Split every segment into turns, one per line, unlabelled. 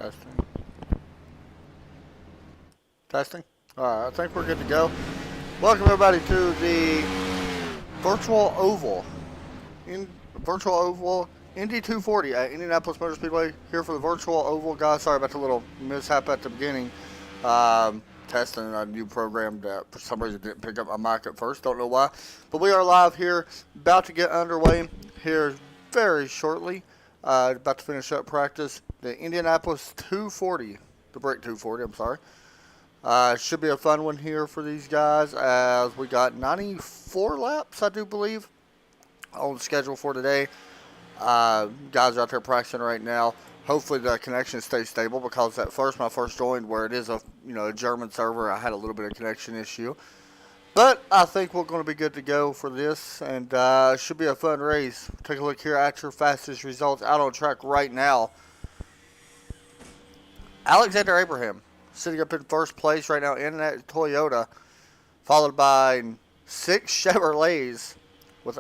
Testing. Testing. Alright, I think we're good to go. Welcome everybody to the virtual oval. Virtual oval Indy 240 at Indianapolis Motor Speedway. Here for the virtual oval, guys. Sorry about the little mishap at the beginning. Testing a new program that for some reason didn't pick up my mic at first. Don't know why. But we are live here, about to get underway here very shortly. About to finish up practice. The Indianapolis 240, the Break 240, I'm sorry. Should be a fun one here for these guys as we got 94 laps, I do believe, on the schedule for today. Guys are out there practicing right now. Hopefully the connection stays stable because at first, when I first joined, where it is a German server, I had a little bit of connection issue. But I think we're going to be good to go for this, and should be a fun race. Take a look here at your fastest results out on track right now. Alexander Abraham sitting up in first place right now in that Toyota, followed by 6 Chevrolets with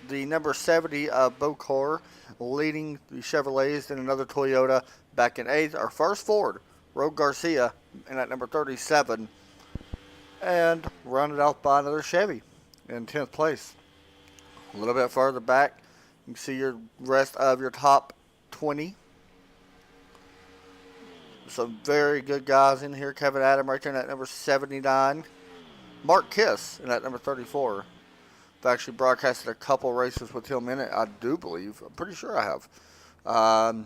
the number 70 of Bokor leading the Chevrolets, and another Toyota back in 8th. Our first Ford, Rogue Garcia, in at number 37, and rounded off by another Chevy in 10th place. A little bit further back, you can see your rest of your top 20. Some very good guys in here. Kevin Adam right there in at number 79. Mark Kiss in at number 34. I've actually broadcasted a couple races with him in it, I do believe. I'm pretty sure I have. A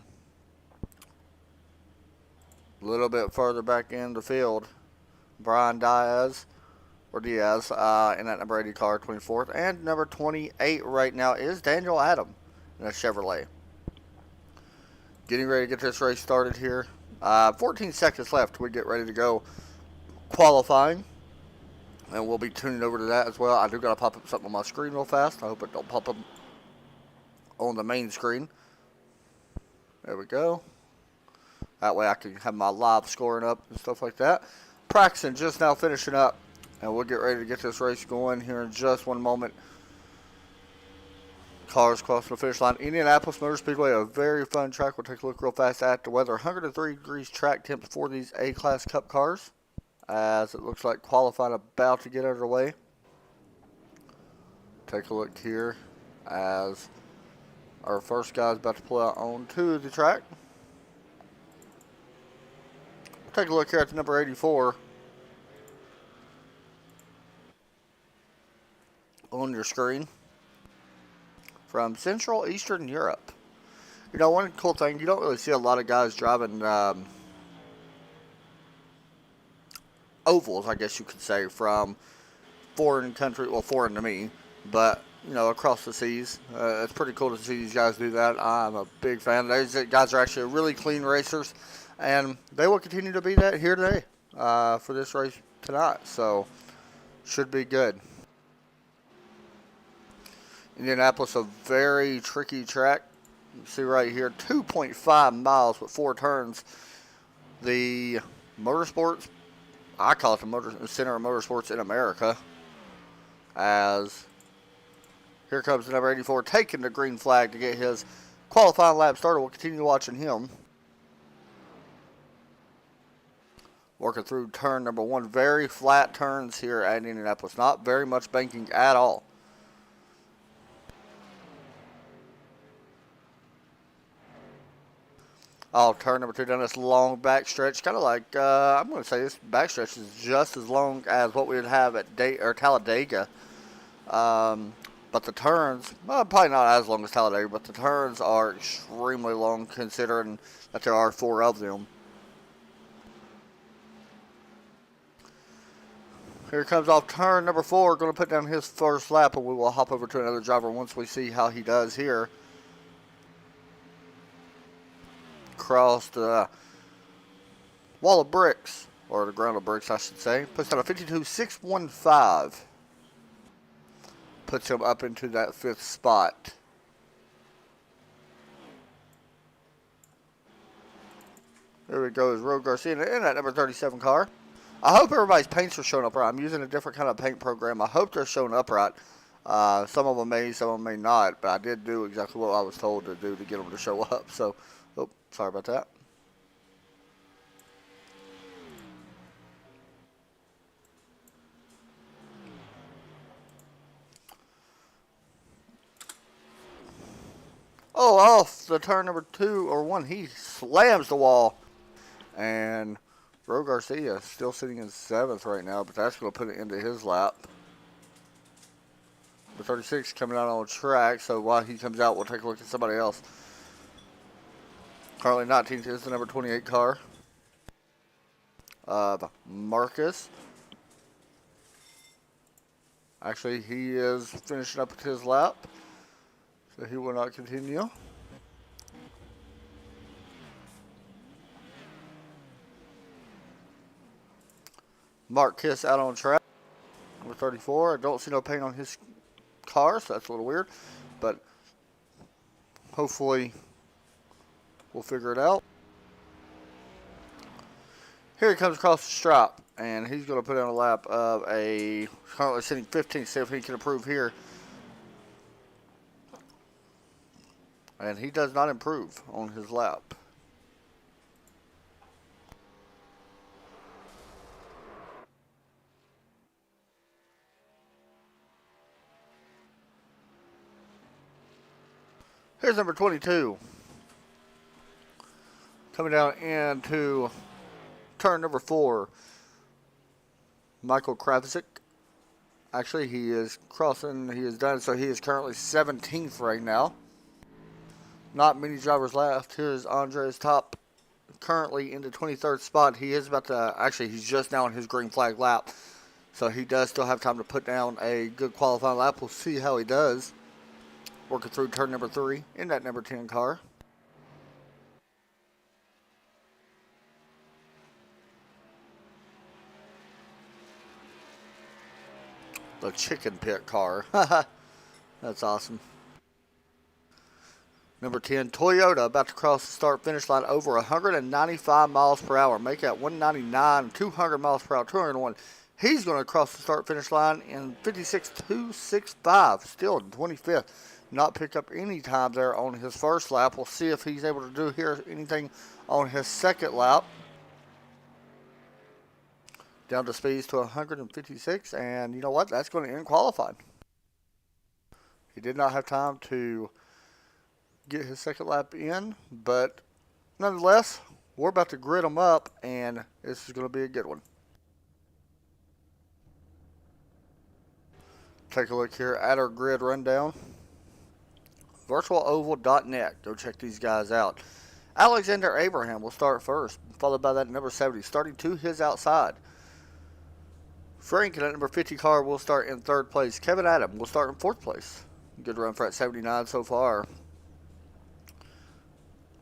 little bit further back in the field, Brian Diaz in that number 80 car, 24th. And number 28 right now is Daniel Adam in a Chevrolet. Getting ready to get this race started here. 14 seconds left. We get ready to go qualifying, and we'll be tuning over to that as well. I do got to pop up something on my screen real fast. I hope it don't pop up on the main screen. There we go. That way I can have my live scoring up and stuff like that. Practicing just now, finishing up, and we'll get ready to get this race going here in just one moment. Cars crossing the finish line. Indianapolis Motor Speedway, a very fun track. We'll take a look real fast at the weather. 103 degrees track temps for these A-Class Cup cars, as it looks like qualifying about to get underway. Take a look here as our first guy is about to pull out onto the track. Take a look here at the number 84 on your screen. From Central Eastern Europe. One cool thing, you don't really see a lot of guys driving ovals, I guess you could say, from foreign country, well, foreign to me, but, across the seas. It's pretty cool to see these guys do that. I'm a big fan. These guys are actually really clean racers, and they will continue to be that here today for this race tonight, so should be good. Indianapolis, a very tricky track. You see right here, 2.5 miles with 4 turns. The motorsports, I call it the center of motorsports in America. As here comes the number 84 taking the green flag to get his qualifying lap started. We'll continue watching him. Working through turn number 1. Very flat turns here at Indianapolis. Not very much banking at all. Turn number 2 down this long back stretch. Kind of like, I'm going to say this back stretch is just as long as what we would have at Talladega. But the turns, well, probably not as long as Talladega, but the turns are extremely long considering that there are 4 of them. Here comes off turn number 4. Going to put down his first lap, and we will hop over to another driver once we see how he does here. Across the wall of bricks, or the ground of bricks, I should say. Puts down a 52.615. Puts him up into that 5th spot. There we go, is Rogue Garcia in that number 37 car. I hope everybody's paints are showing up right. I'm using a different kind of paint program. I hope they're showing up right. Some of them may, some of them may not, but I did do exactly what I was told to do to get them to show up. So, oh, sorry about that. Oh, off the turn number 2 or 1. He slams the wall. And Ro Garcia still sitting in 7th right now, but that's going to put it into his lap. The 36 coming out on the track, so while he comes out, we'll take a look at somebody else. Currently 19th is the number 28 car of Marcus. Actually, he is finishing up with his lap, so he will not continue. Mark Kiss out on track, number 34. I don't see no paint on his car, so that's a little weird, but hopefully we'll figure it out. Here he comes across the stripe, and he's going to put in a lap of a currently sitting 15th, see if he can improve here. And he does not improve on his lap. Here's number 22. Coming down into turn number 4. Michael Kravzik. Actually, he is crossing. He is done, so he is currently 17th right now. Not many drivers left. Here's Andres Top, currently in the 23rd spot. He is about to, actually, he's just now on his green flag lap. So he does still have time to put down a good qualifying lap. We'll see how he does. Working through turn number 3 in that number 10 car. The chicken pit car. That's awesome. Number 10, Toyota, about to cross the start-finish line over 195 miles per hour. Make that 199, 200 miles per hour, 201. He's going to cross the start-finish line in 56.265, still in 25th. Not pick up any time there on his first lap. We'll see if he's able to do here anything on his second lap. Down to speeds to 156, and you know what? That's going to end qualified. He did not have time to get his second lap in, but nonetheless, we're about to grid him up, and this is going to be a good one. Take a look here at our grid rundown. VirtualOval.net. Go check these guys out. Alexander Abraham will start first, followed by that number 70, starting to his outside. Frank in that number 50 car will start in 3rd place. Kevin Adam will start in 4th place. Good run for that 79 so far.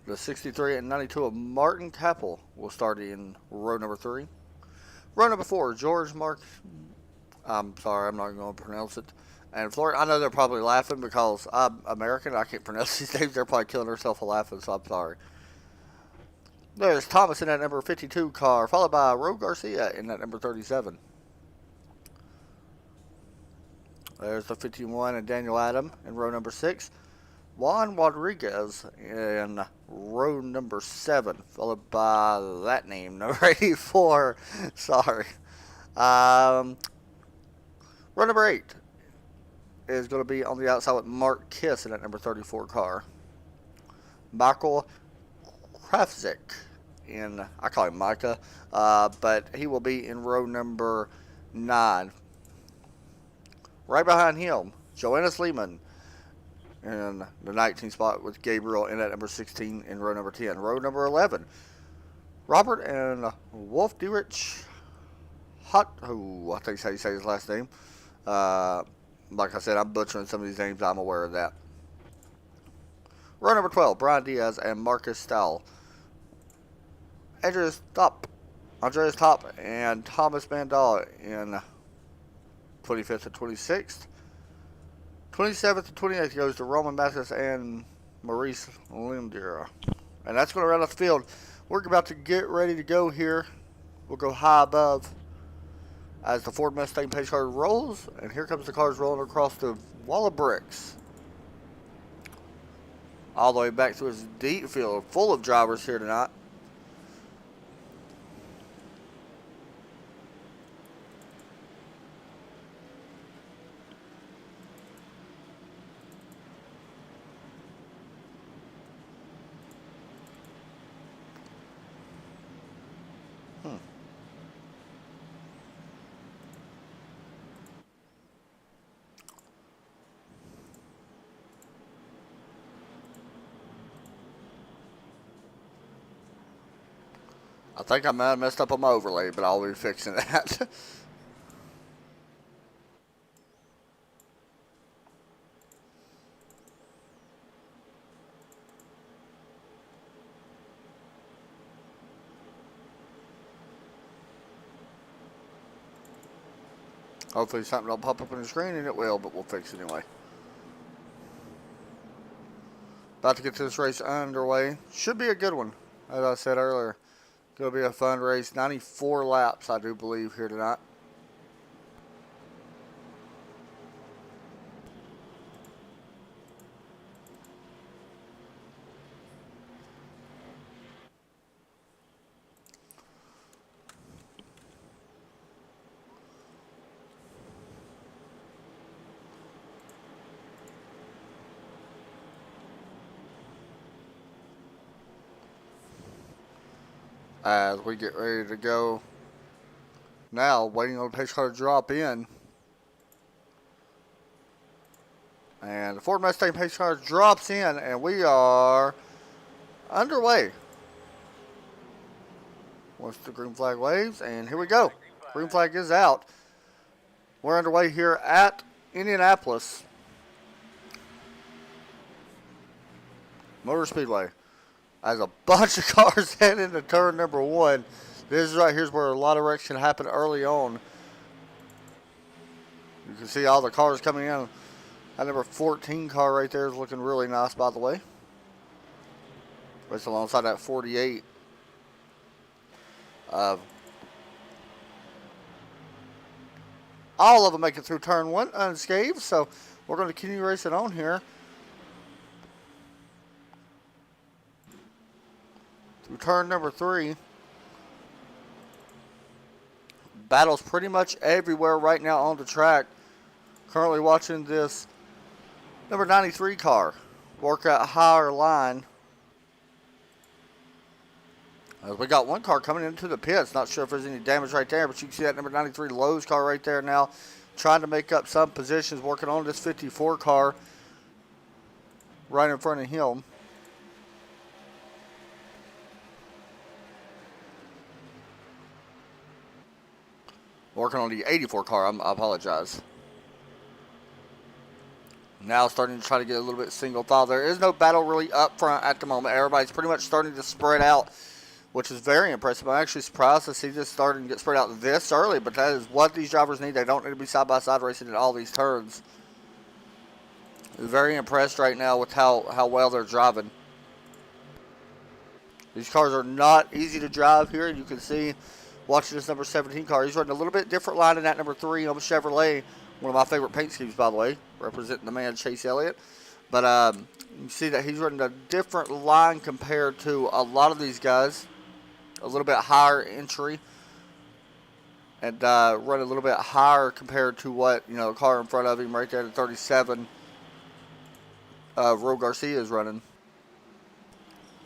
The 63 and 92 of Martin Kappel will start in row number 3. Row number 4, George Mark. I'm sorry, I'm not going to pronounce it. And Florida, I know they're probably laughing because I'm American. I can't pronounce these names. They're probably killing themselves for laughing, so I'm sorry. There's Thomas in that number 52 car, followed by Ro Garcia in that number 37. There's the 51 and Daniel Adam in row number 6. Juan Rodriguez in row number 7, followed by that name, number 84. Sorry. Row number 8 is going to be on the outside with Mark Kiss in that number 34 car. Michael Kravzik in, I call him Micah, but he will be in row number 9. Right behind him, Joannes Lehman in the 19th spot with Gabriel in at number 16 in row number 10. Row number 11, Robert and Wolf Dierich Hot, oh, I think that's how you say his last name. Like I said, I'm butchering some of these names. I'm aware of that. Row number 12, Brian Diaz and Marcus Stahl. Andreas Top and Thomas Mandel in 25th and 26th. 27th and 28th goes to Roman Mathis and Maurice Lindier. And that's going to round off the field. We're about to get ready to go here. We'll go high above as the Ford Mustang pace car rolls. And here comes the cars rolling across the wall of bricks. All the way back to his deep field full of drivers here tonight. Hmm. I think I might have messed up on my overlay, but I'll be fixing that. Hopefully something will pop up on the screen, and it will, but we'll fix it anyway. About to get this race underway. Should be a good one, as I said earlier. Going to be a fun race. 94 laps, I do believe, here tonight. As we get ready to go now, waiting on the pace car to drop in. And the Ford Mustang pace car drops in, and we are underway. Once the green flag waves, and here we go. Green flag is out. We're underway here at Indianapolis Motor Speedway. As a bunch of cars head into turn number one. This is right here's where a lot of wrecks can happen early on. You can see all the cars coming in. That number 14 car right there is looking really nice, by the way. It's alongside that 48. All of them make it through turn one unscathed, so we're going to continue racing on here. Through turn number 3. Battles pretty much everywhere right now on the track. Currently watching this number 93 car work out higher line. We got one car coming into the pits. Not sure if there's any damage right there, but you can see that number 93 Lowe's car right there now trying to make up some positions, working on this 54 car right in front of him. Working on the 84 car, I apologize. Now starting to try to get a little bit single file. There is no battle really up front at the moment. Everybody's pretty much starting to spread out, which is very impressive. I'm actually surprised to see this starting to get spread out this early, but that is what these drivers need. They don't need to be side-by-side racing in all these turns. Very impressed right now with how well they're driving. These cars are not easy to drive here. You can see, watching this number 17 car, he's running a little bit different line than that number 3 on Chevrolet. One of my favorite paint schemes, by the way, representing the man Chase Elliott. But you see that he's running a different line compared to a lot of these guys. A little bit higher entry. And run a little bit higher compared to what, the car in front of him right there, the 37, Ro Garcia is running.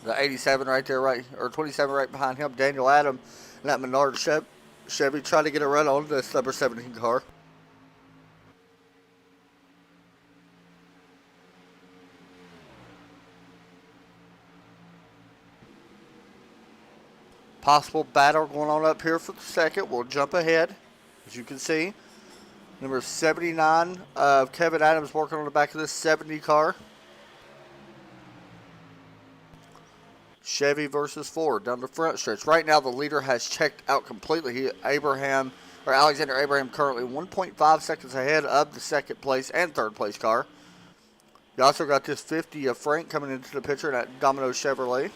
The 87 right there, or 27 right behind him, Daniel Adam, and that Menard Chevy trying to get a run on this number 17 car. Possible battle going on up here for the second. We'll jump ahead, as you can see. Number 79 of Kevin Adams working on the back of this 70 car. Chevy versus Ford down the front stretch. Right now, the leader has checked out completely. Alexander Abraham currently 1.5 seconds ahead of the second place and third place car. You also got this 50 of Frank coming into the picture in that Domino Chevrolet.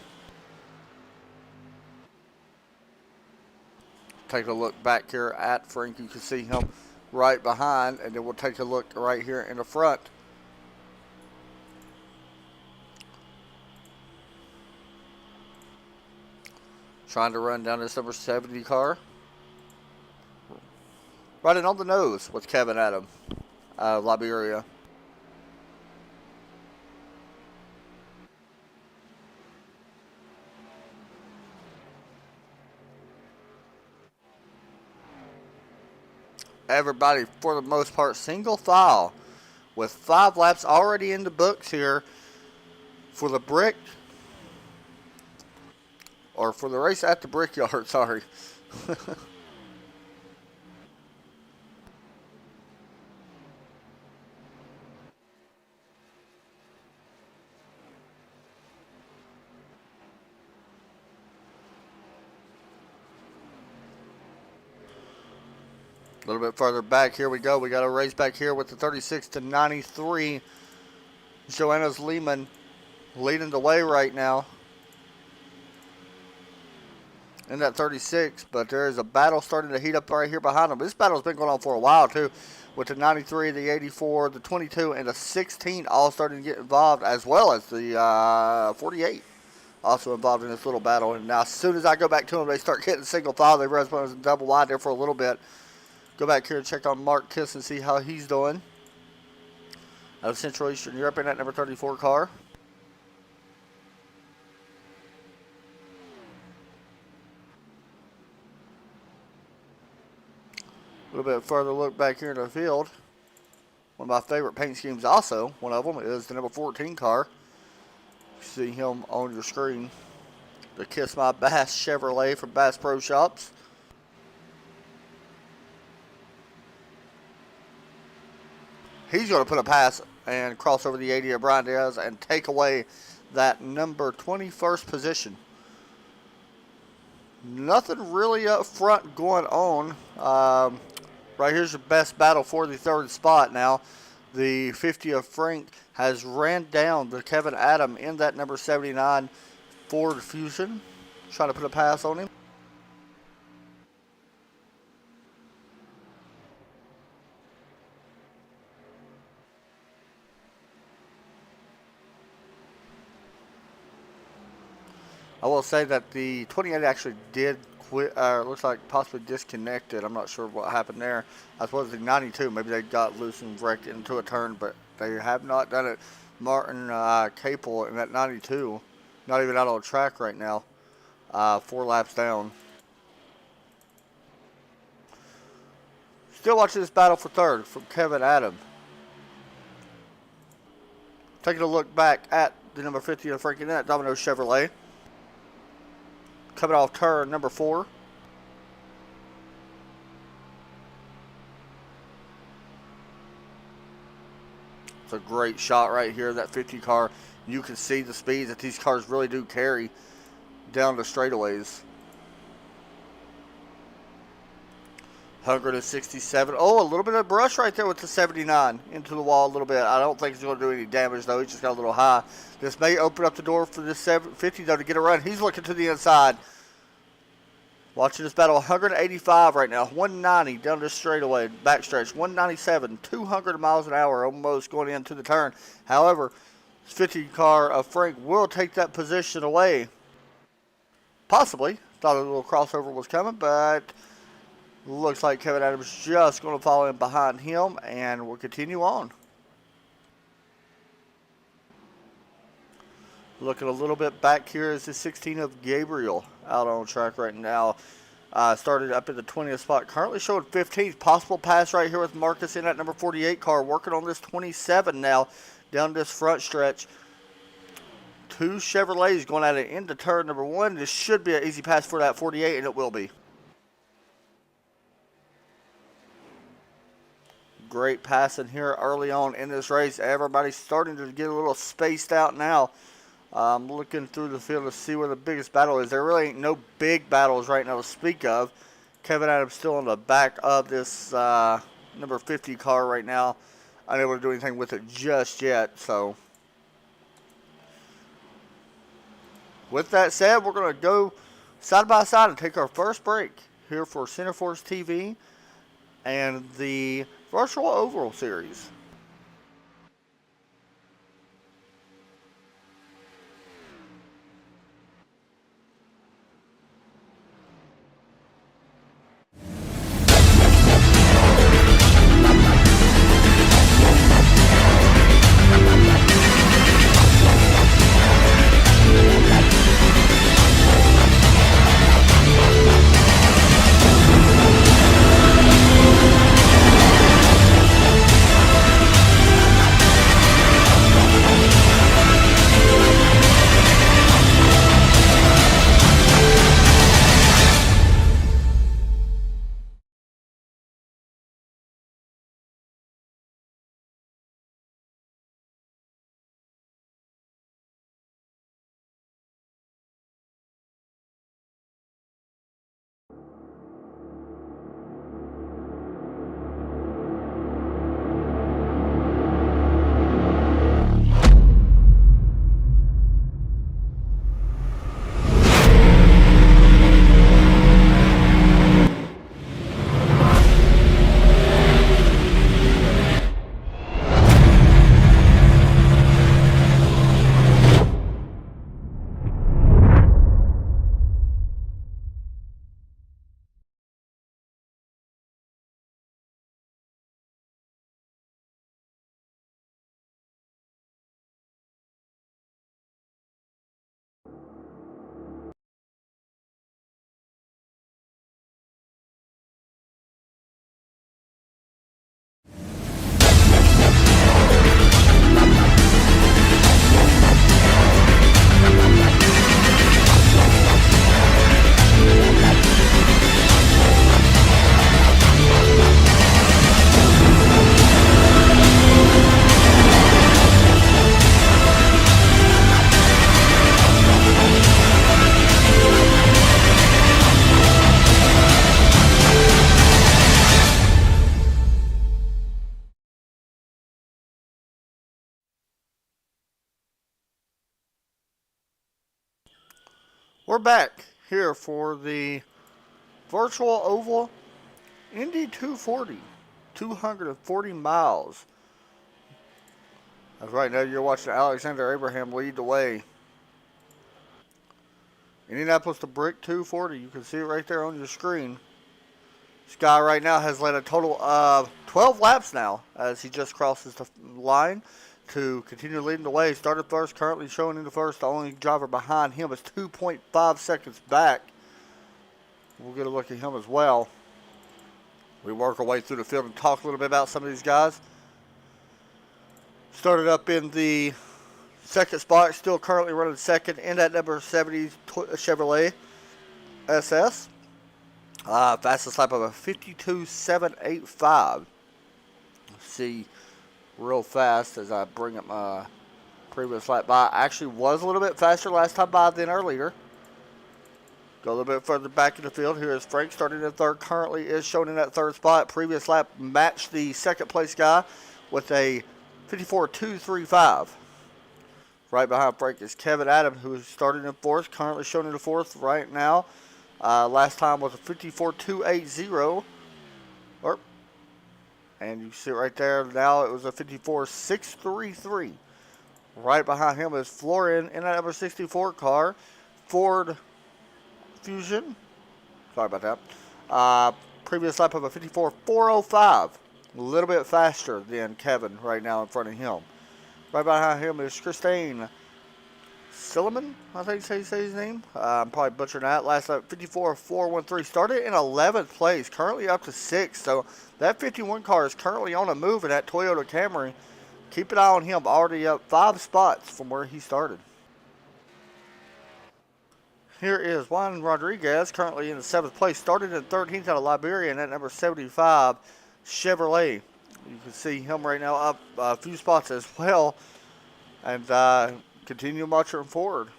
Take a look back here at Frank. You can see him right behind, and then we'll take a look right here in the front. Trying to run down this number 70 car. Right in on the nose with Kevin Adam, Liberia. everybody, for the most part, single file with 5 laps already in the books here for the brick, or for the race at the Brickyard, sorry. A little bit further back, here we go. We got a race back here with the 36 to 93. Joanna's Lehman leading the way right now in that 36, but there is a battle starting to heat up right here behind them. This battle's been going on for a while too, with the 93, the 84, the 22, and the 16 all starting to get involved, as well as the 48 also involved in this little battle. And now as soon as I go back to them, they start getting single file. They run in double wide there for a little bit. Go back here and check on Mark Kiss and see how he's doing out of Central Eastern Europe in that number 34 car. A little bit further look back here in the field. One of my favorite paint schemes also, one of them, is the number 14 car. You see him on your screen. The Kiss My Bass Chevrolet from Bass Pro Shops. He's going to put a pass and cross over the 80 of Brian Diaz and take away that number 21st position. Nothing really up front going on. Right here's your best battle for the third spot now. The 50 of Frank has ran down the Kevin Adam in that number 79 Ford Fusion. Trying to put a pass on him. I will say that the 28 actually did quit, looks like possibly disconnected. I'm not sure what happened there. I suppose the 92, maybe they got loose and wrecked into a turn, but they have not done it. Martin Capel in that 92, not even out on track right now, 4 laps down. Still watching this battle for third from Kevin Adam. Taking a look back at the number 50 of Frankie Nett, Domino Chevrolet. Coming off turn number 4. It's a great shot right here, that 50 car. You can see the speeds that these cars really do carry down the straightaways. 167. Oh, a little bit of brush right there with the 79 into the wall a little bit. I don't think it's going to do any damage, though. He just got a little high. This may open up the door for this 750, though, to get a run. He's looking to the inside. Watching this battle, 185 right now. 190 down this straightaway, backstretch. 197, 200 miles an hour almost going into the turn. However, this 50 car of Frank will take that position away. Possibly. Thought a little crossover was coming, but looks like Kevin Adams just going to follow in behind him, and we'll continue on. Looking a little bit back here is the 16 of Gabriel out on track right now. Started up at the 20th spot. Currently showing 15th. Possible pass right here with Marcus in that number 48 car. Working on this 27 now down this front stretch. 2 Chevrolets going at it into turn number 1. This should be an easy pass for that 48, and it will be. Great passing here early on in this race. Everybody's starting to get a little spaced out now. I'm looking through the field to see where the biggest battle is. There really ain't no big battles right now to speak of. Kevin Adams still on the back of this number 50 car right now. Unable to do anything with it just yet. So, with that said, we're going to go side by side and take our first break here for Centerforce TV and the Virtual Oval Series. We're back here for the virtual oval Indy 240, 240 miles. As right now you're watching Alexander Abraham lead the way. Indianapolis to Brick 240. You can see it right there on your screen. This guy right now has led a total of 12 laps now as he just crosses the line to continue leading the way. Started first, currently showing in the first. The only driver behind him is 2.5 seconds back. We'll get a look at him as well. We work our way through the field and talk a little bit about some of these guys. Started up in the second spot, still currently running second in that number 70 Chevrolet SS. Fastest lap of a 52.785. See real fast as I bring up my previous lap by. Actually was a little bit faster last time by than earlier. Go a little bit further back in the field. Here is Frank starting in third. Currently is shown in that third spot. Previous lap matched the second place guy with a 54.235. Right behind Frank is Kevin Adams, who is starting in fourth. Currently shown in the fourth right now. Last time was a 54.280. And you see it right there. Now it was a 54.633. Right behind him is Florian in that number 64 car. Ford Fusion. Sorry about that. Previous lap of a 54.405. A little bit faster than Kevin right now in front of him. Right behind him is Christine Silliman, I think you say his name. I'm probably butchering that. Last lap, 54.413. Started in 11th place, currently up to 6th. So that 51 car is currently on a move in that Toyota Camry. Keep an eye on him, already up 5 spots from where he started. Here is Juan Rodriguez, currently in the 7th place. Started in 13th out of Liberia in that number 75 Chevrolet. You can see him right now up a few spots as well. And continue marching forward.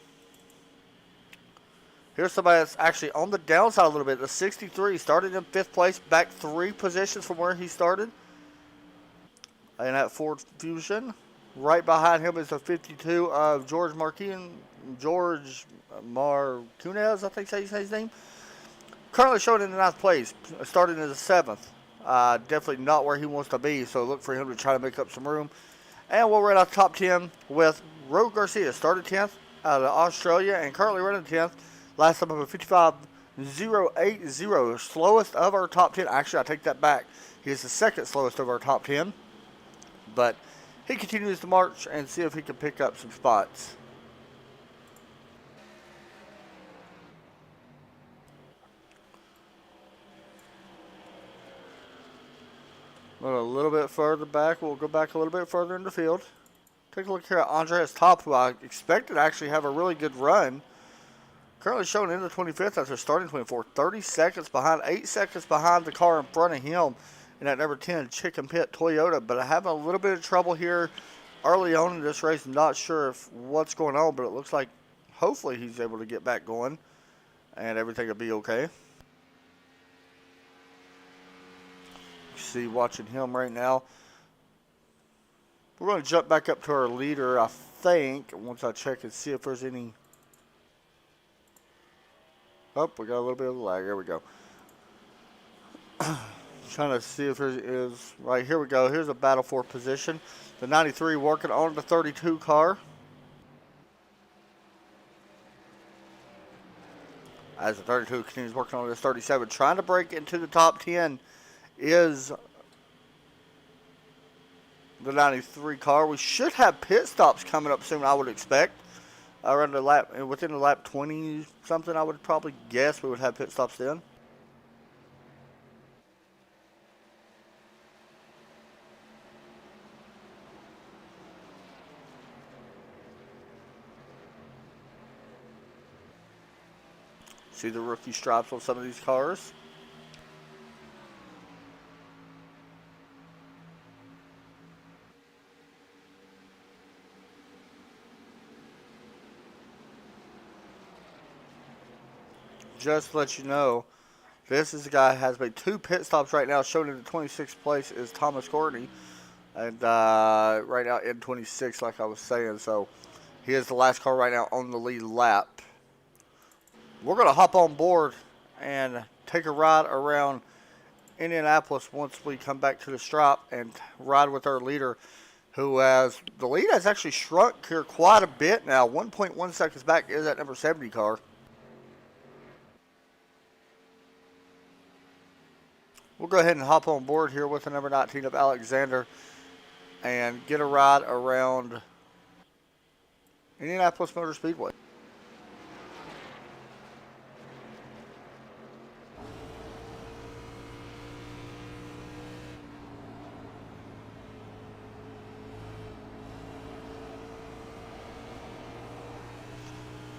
Here's somebody that's actually on the downside a little bit. The 63 started in 5th place, back 3 positions from where he started. And that Ford Fusion. Right behind him is the 52 of George Marquez, I think you say his name. Currently showing in the 9th place, starting in the 7th. Definitely not where he wants to be, so look for him to try to make up some room. And we'll run out top 10 with Ro Garcia. Started 10th out of Australia and currently running 10th. Last up of a 55.080. Slowest of our top 10. Actually, I take that back. He is the second slowest of our top 10. But he continues to march and see if he can pick up some spots. A little bit further back. We'll go back a little bit further in the field. Take a look here at Andreas Top, who I expected to actually have a really good run. Currently showing in the 25th after starting 24. 30 seconds behind, 8 seconds behind the car in front of him in that number 10 Chicken Pit Toyota. But I have a little bit of trouble here early on in this race. I'm not sure if what's going on, but it looks like hopefully he's able to get back going and everything will be okay. See, watching him right now. We're going to jump back up to our leader, I think, once I check and see if there's any. Oh, we got a little bit of lag. There we go. Trying to see if there is. Right, here we go. Here's a battle for position. The 93 working on the 32 car. As the 32 continues working on this 37. Trying to break into the top 10 is the 93 car. We should have pit stops coming up soon, I would expect. Around the lap, within the lap 20 something, I would probably guess we would have pit stops then. See the rookie stripes on some of these cars. Just to let you know, this is the guy who has made 2 pit stops right now. Shown in the 26th place is Thomas Courtney. And right now in 26, like I was saying. So he is the last car right now on the lead lap. we're going to hop on board and take a ride around Indianapolis once we come back to the stripe and ride with our leader, who has the lead has actually shrunk here quite a bit now. 1.1 seconds back is that number 70 car. We'll go ahead and hop on board here with the number 19 of Alexander and get a ride around Indianapolis Motor Speedway.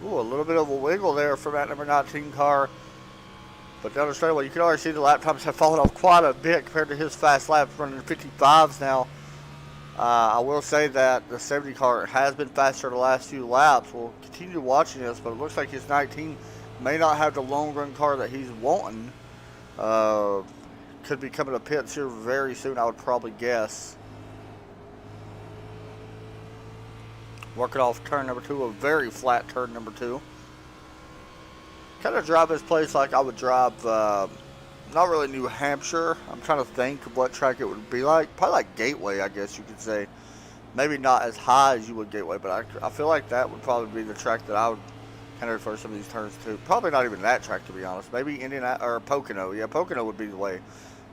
Ooh, a little bit of a wiggle there from that number 19 car. But down the straightaway, you can already see the lap times have fallen off quite a bit compared to his fast laps, running 55s now. I will say that the 70 car has been faster the last few laps. We'll continue watching this, but it looks like his 19 may not have the long run car that he's wanting. Could be coming to pits here very soon, I would probably guess. Working off turn number 2, a very flat turn number 2. Kind of drive this place like I would drive, not really New Hampshire. I'm trying to think of what track it would be like. Probably like Gateway, I guess you could say. Maybe not as high as you would Gateway, but I feel like that would probably be the track that I would kind of refer some of these turns to. Probably not even that track, to be honest. Maybe Indianapolis or Pocono. Yeah, Pocono would be the way,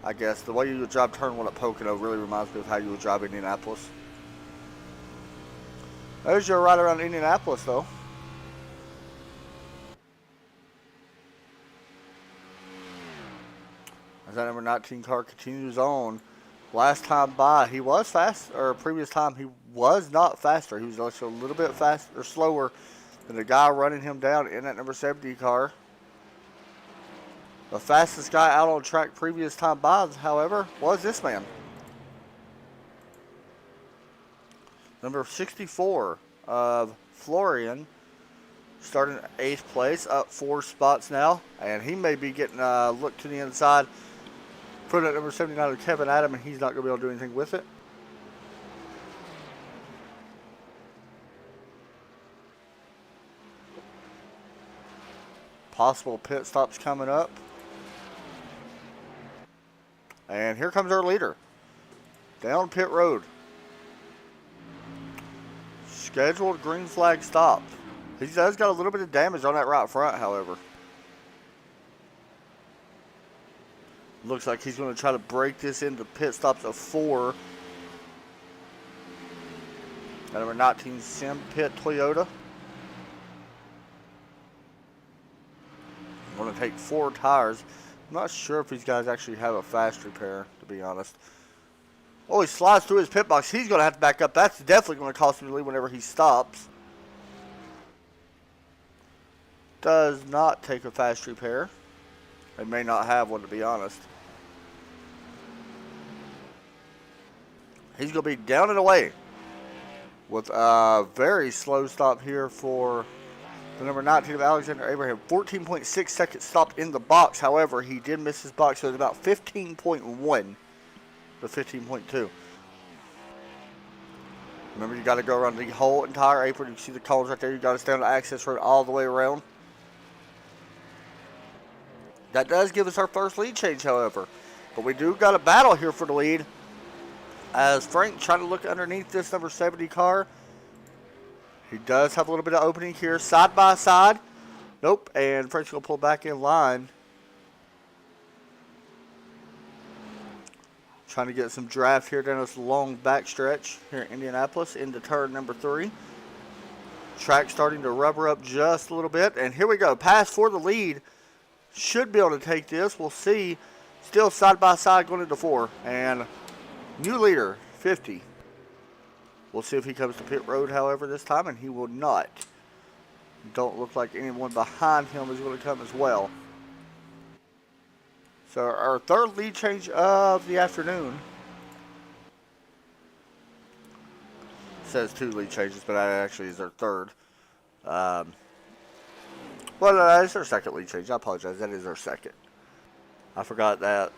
I guess. The way you would drive turn 1 at Pocono really reminds me of how you would drive Indianapolis. There's your ride around Indianapolis, though. As that number 19 car continues on. Last time by, he was fast, or previous time, he was not faster. He was also a little bit faster, or slower than the guy running him down in that number 70 car. The fastest guy out on track previous time by, however, was this man. Number 64 of Florian, starting 8th place, up 4 spots now. And he may be getting a look to the inside for that number 79 of Kevin Adam, and he's not going to be able to do anything with it. Possible pit stops coming up. And here comes our leader. Down pit road. Scheduled green flag stop. He does got a little bit of damage on that right front, however. Looks like he's going to try to break this into pit stops of 4. That number 19 Sim Pit Toyota. I'm going to take 4 tires. I'm not sure if these guys actually have a fast repair, to be honest. Oh, he slides through his pit box. He's going to have to back up. That's definitely going to cost him the lead whenever he stops. Does not take a fast repair. They may not have one, to be honest. He's going to be down and away with a very slow stop here for the number 19 of Alexander Abraham. 14.6 seconds stopped in the box. However, he did miss his box, so it's about 15.1 to 15.2. Remember, you got to go around the whole entire apron. You can see the cones right there. You got to stay on the access road all the way around. That does give us our first lead change, however. But we do got a battle here for the lead. As Frank trying to look underneath this number 70 car. He does have a little bit of opening here, side by side. Nope, and Frank's going to pull back in line. Trying to get some draft here down this long back stretch here in Indianapolis into turn number 3. Track starting to rubber up just a little bit. And here we go. Pass for the lead. Should be able to take this. We'll see. Still side by side going into 4. And new leader, 50. We'll see if he comes to pit road, however, this time. And he will not. Don't look like anyone behind him is going to come as well. So our third lead change of the afternoon. It says 2 lead changes, but that actually is our third. Well, it's our second lead change. I apologize. That is our second. I forgot that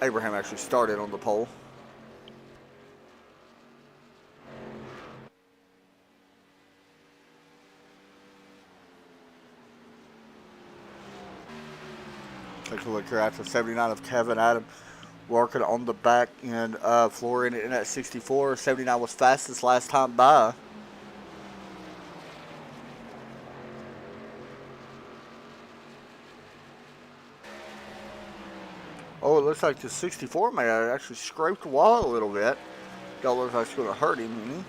Abraham actually started on the pole. Take a look here at the 79 of Kevin Adam working on the back end of Florian in at 64. 79 was fastest last time by. Oh, it looks like the 64 may have actually scraped the wall a little bit. Don't look like it's going to hurt him any.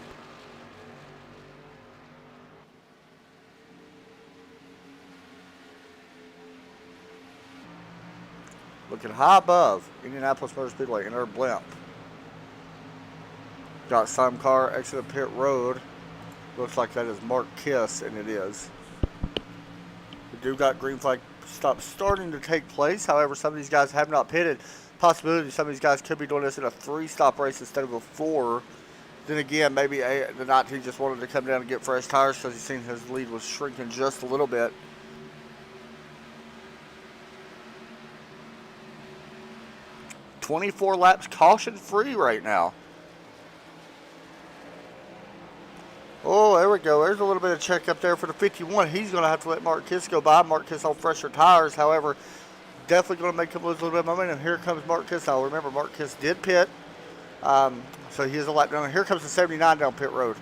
Looking high above Indianapolis Motor Speedway in our blimp. Got some car exit pit road. Looks like that is Mark Kiss, and it is. We do got green flag stops starting to take place. However, some of these guys have not pitted. Possibility some of these guys could be doing this in a 3-stop race instead of a 4. Then again, maybe the 19 just wanted to come down and get fresh tires because he's seen his lead was shrinking just a little bit. "24 laps caution-free right now." Oh, there we go. There's a little bit of check up there for the 51. He's going to have to let Mark Kiss go by. Mark Kiss on fresher tires. However, definitely going to make him lose a little bit of momentum. Here comes Mark Kiss. Now, remember, Mark Kiss did pit. So he is a lap down. Here comes the 79 down pit road.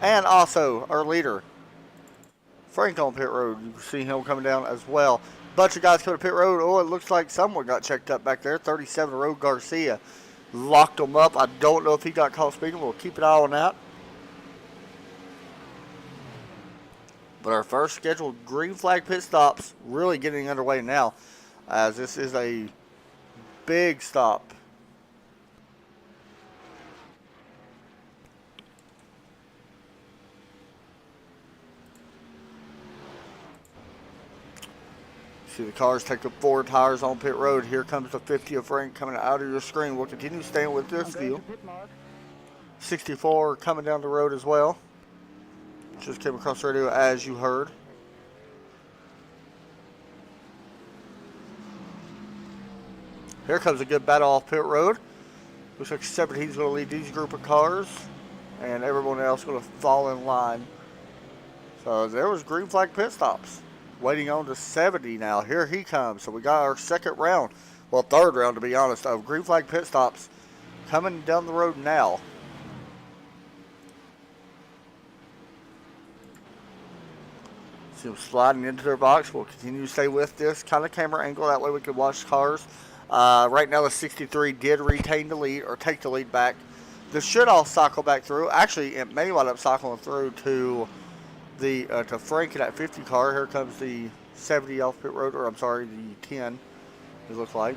And also, our leader, Frank on pit road. You can see him coming down as well. Bunch of guys coming to pit road. Oh, it looks like someone got checked up back there. 37 Road Garcia. Locked him up. I don't know if he got caught speeding. We'll keep an eye on that. But our first scheduled green flag pit stops really getting underway now, as this is a big stop. See the cars take up 4 tires on pit road. Here comes the 50 of Frank coming out of your screen. We'll continue staying with this view. 64 coming down the road as well. Just came across the radio as you heard. Here comes a good battle off pit road. Looks like 17's going to lead these group of cars, and everyone else going to fall in line. So there was green flag pit stops. Waiting on to 70 now. Here he comes. So we got our second round, well, third round to be honest, of green flag pit stops coming down the road now. See them sliding into their box. We'll continue to stay with this kind of camera angle. That way we can watch cars. Right now the 63 did retain the lead, or take the lead back. This should all cycle back through. Actually, it may wind up cycling through to the to Frank in that 50 car. Here comes the 70 off pit road, or I'm sorry, the 10, it looks like.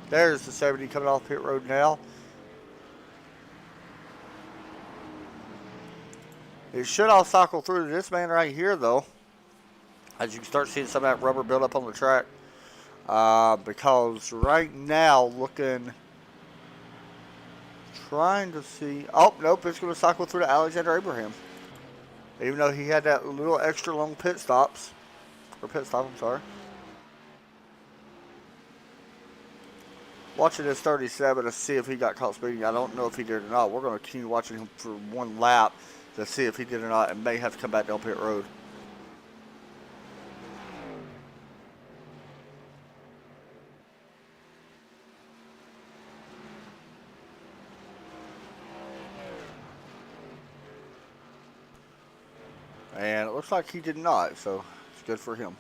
There's the 70 coming off pit road now. It should all cycle through to this man right here, though, as you can start seeing some of that rubber build up on the track. Because right now, trying to see, oh, nope, it's going to cycle through to Alexander Abraham. Even though he had that little extra long pit stop, I'm sorry. Watching this 37 to see if he got caught speeding. I don't know if he did or not. We're going to continue watching him for one lap to see if he did or not, and may have to come back down pit road. And it looks like he did not, so it's good for him.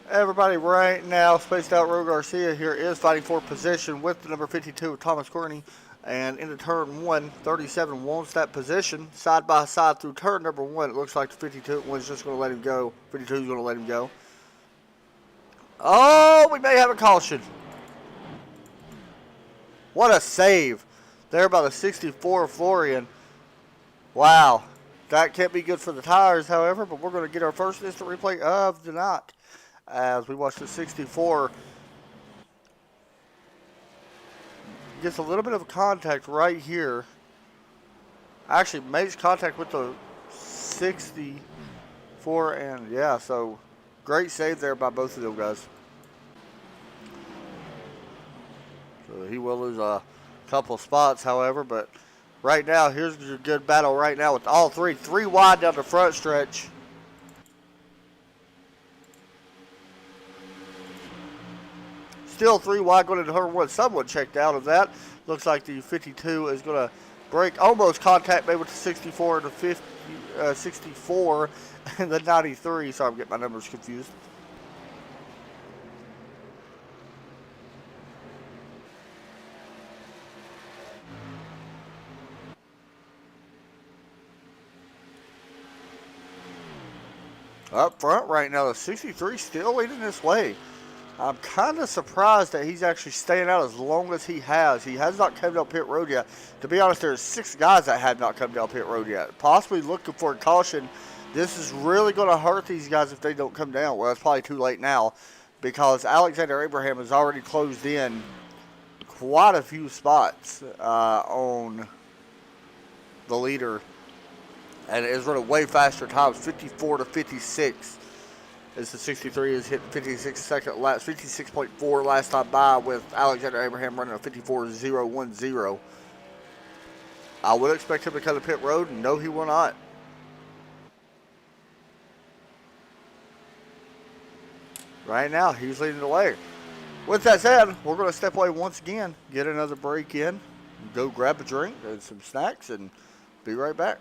Everybody right now, spaced out Roe Garcia here is fighting for position with the number 52 Thomas Courtney. And into turn 1, 37 wants that position. Side by side through turn number 1, it looks like the 52 one's just going to let him go. 52 is going to let him go. Oh, we may have a caution. What a save there by the 64 Florian. Wow, that can't be good for the tires, however, but we're going to get our first instant replay of the night as we watch the 64. Gets a little bit of a contact right here. Actually makes contact with the 64, and yeah, so great save there by both of them guys. So he will lose a couple spots, however, but right now, here's your good battle right now with all three. 3 wide down the front stretch. Still 3 wide going into turn 1. Someone checked out of that. Looks like the 52 is going to break. Almost contact made with the 64 and the 64 and the 93. Sorry, I'm getting my numbers confused. Up front right now, the 63 still leading this way. I'm kind of surprised that he's actually staying out as long as he has. He has not come down pit road yet. To be honest, there's 6 guys that have not come down pit road yet. Possibly looking for a caution. This is really going to hurt these guys if they don't come down. Well, it's probably too late now because Alexander Abraham has already closed in quite a few spots on the leader. And it is running way faster times, 54 to 56. As the 63 is hitting 56 second laps, 56.4 last time by, with Alexander Abraham running a 54.010. I would expect him to cut the pit road, and no, he will not. Right now, he's leading the way. With that said, we're going to step away once again, get another break in, go grab a drink and some snacks, and be right back.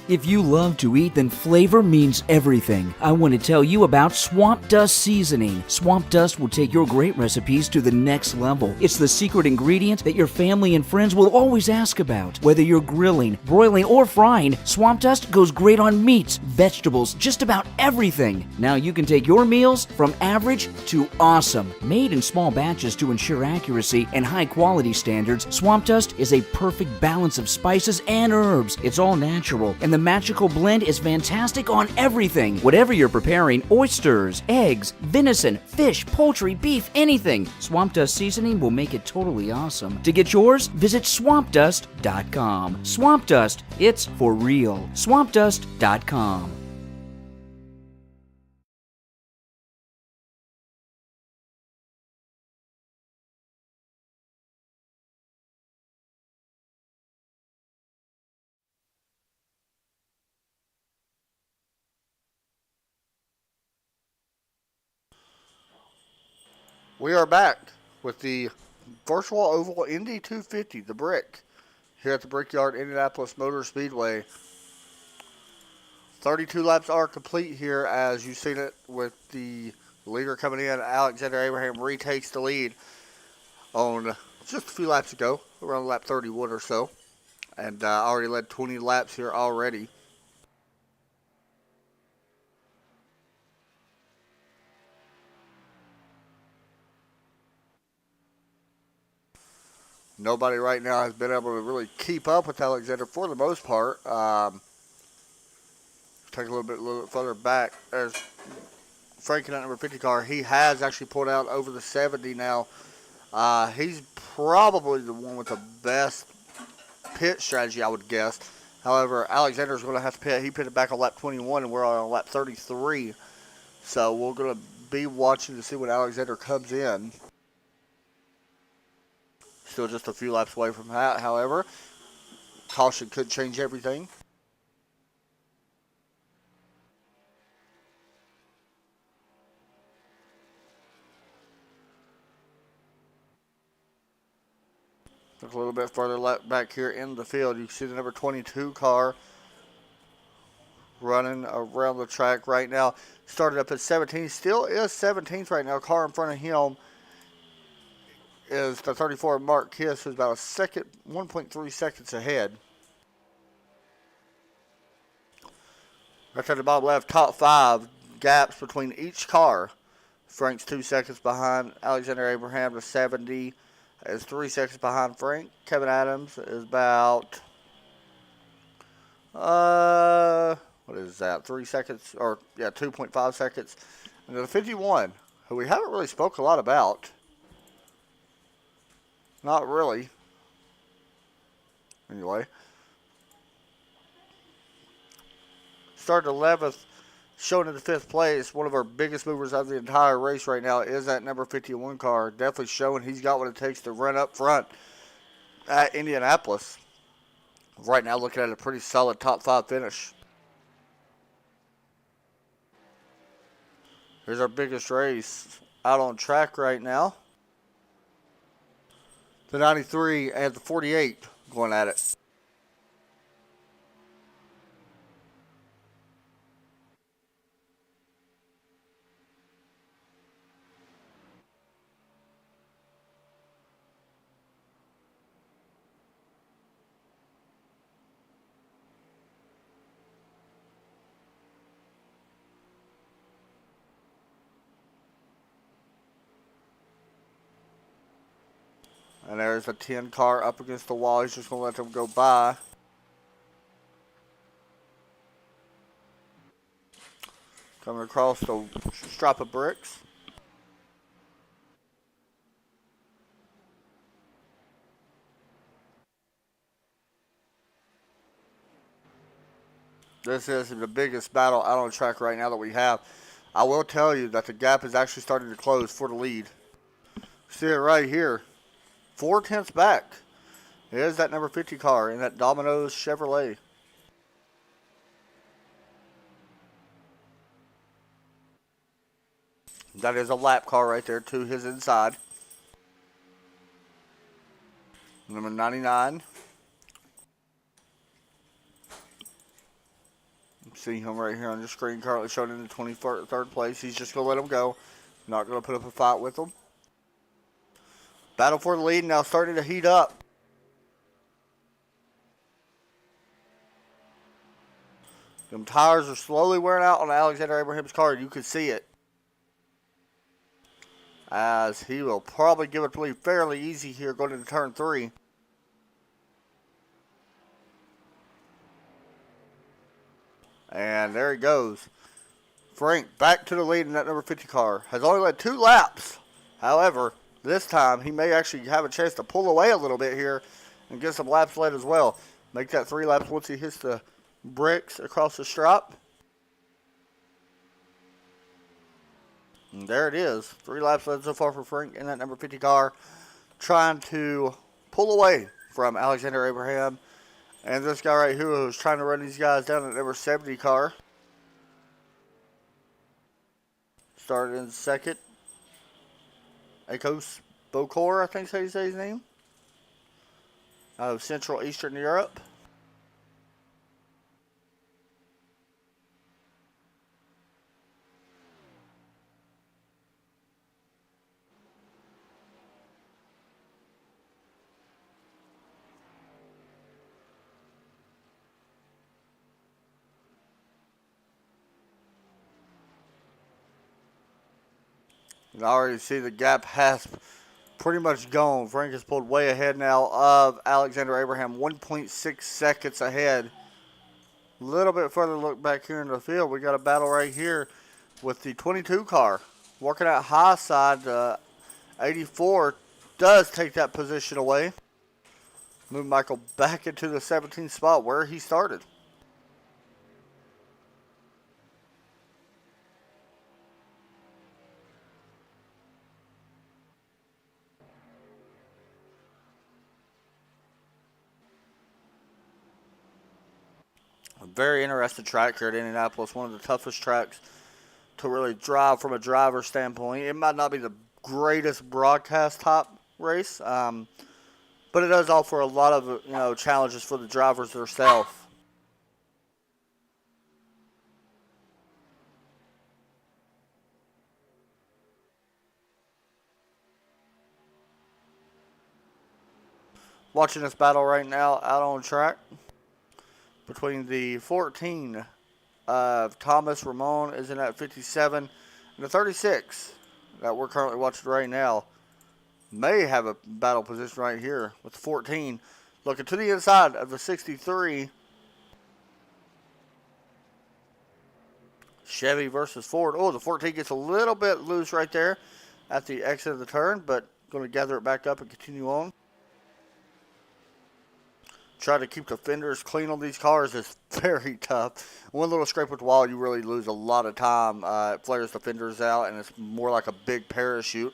If you love to eat, then flavor means everything. I want to tell you about Swamp Dust Seasoning. Swamp Dust will take your great recipes to the next level. It's the secret ingredient that your family and friends will always ask about. Whether you're grilling, broiling, or frying, Swamp Dust goes great on meats, vegetables, just about everything. Now you can take your meals from average to awesome. Made in small batches to ensure accuracy and high quality standards, Swamp Dust is a perfect balance of spices and herbs. It's all natural, and the magical blend is fantastic on everything. Whatever you're preparing, oysters, eggs, venison, fish, poultry, beef, anything, Swamp Dust Seasoning will make it totally awesome. To get yours, visit swampdust.com. Swamp Dust, it's for real. swampdust.com.
We are back with the virtual oval Indy 250, the brick, here at the Brickyard Indianapolis Motor Speedway. 32 laps are complete here, as you've seen it with the leader coming in. Alexander Abraham retakes the lead on just a few laps ago, around lap 31 or so, and already led 20 laps here already. Nobody right now has been able to really keep up with Alexander for the most part. Take a little bit further back. There's Frank in that number 50 car. He has actually pulled out over the 70 now. He's probably the one with the best pit strategy, I would guess. However, Alexander's going to have to pit. He pitted back on lap 21, and we're on lap 33. So we're going to be watching to see when Alexander comes in. Still just a few laps away from that, however. Caution could change everything. Look a little bit further back here in the field. You can see the number 22 car running around the track right now. Started up at 17. Still is 17th right now. Car in front of him is the 34 Mark Kiss, who's about a second, 1.3 seconds ahead. Right at the bottom left, top 5 gaps between each car. Frank's 2 seconds behind Alexander Abraham to 70. Is 3 seconds behind Frank. Kevin Adams is about, what is that? 3 seconds, or yeah, 2.5 seconds. And the 51, who we haven't really spoke a lot about. Not really. Anyway. Started 11th, showing in the 5th place. One of our biggest movers of the entire race right now is that number 51 car. Definitely showing he's got what it takes to run up front at Indianapolis. Right now looking at a pretty solid top 5 finish. Here's our biggest race out on track right now. The 93 and the 48 going at it. And there's a 10 car up against the wall. He's just going to let them go by. Coming across the strap of bricks. This is the biggest battle out on track right now that we have. I will tell you that the gap is actually starting to close for the lead. See it right here. 4/10 back. There's that number 50 car in that Domino's Chevrolet. That is a lap car right there to his inside. Number 99. See him right here on the screen, currently showing in the 23rd place. He's just going to let him go. Not going to put up a fight with him. Battle for the lead now starting to heat up. Them tires are slowly wearing out on Alexander Abraham's car. You can see it. As he will probably give it to me fairly easy here going into turn 3. And there he goes. Frank back to the lead in that number 50 car. Has only led 2 laps. However, this time he may actually have a chance to pull away a little bit here and get some laps led as well. Make that 3 laps once he hits the bricks across the strap. And there it is. 3 laps led so far for Frank in that number 50 car. Trying to pull away from Alexander Abraham. And this guy right here who's trying to run these guys down at number 70 car. Started in second. Akos Bokor, I think is how you say his name. Out of Central Eastern Europe. You can already see the gap has pretty much gone. Frank has pulled way ahead now of Alexander Abraham, 1.6 seconds ahead. A little bit further look back here in the field. We got a battle right here with the 22 car. Working out high side, 84 does take that position away. Move Michael back into the 17th spot where he started. Very interesting track here at Indianapolis. One of the toughest tracks to really drive from a driver standpoint. It might not be the greatest broadcast top race, but it does offer a lot of challenges for the drivers themselves. Watching this battle right now out on track between the 14 of Thomas Ramon is in at 57 and the 36 that we're currently watching right now may have a battle position right here with 14 looking to the inside of the 63 Chevy versus Ford. Oh, the 14 gets a little bit loose right there at the exit of the turn, but going to gather it back up and continue on. Try to keep the fenders clean on these cars is very tough. One little scrape with the wall, you really lose a lot of time. It flares the fenders out, and it's more like a big parachute.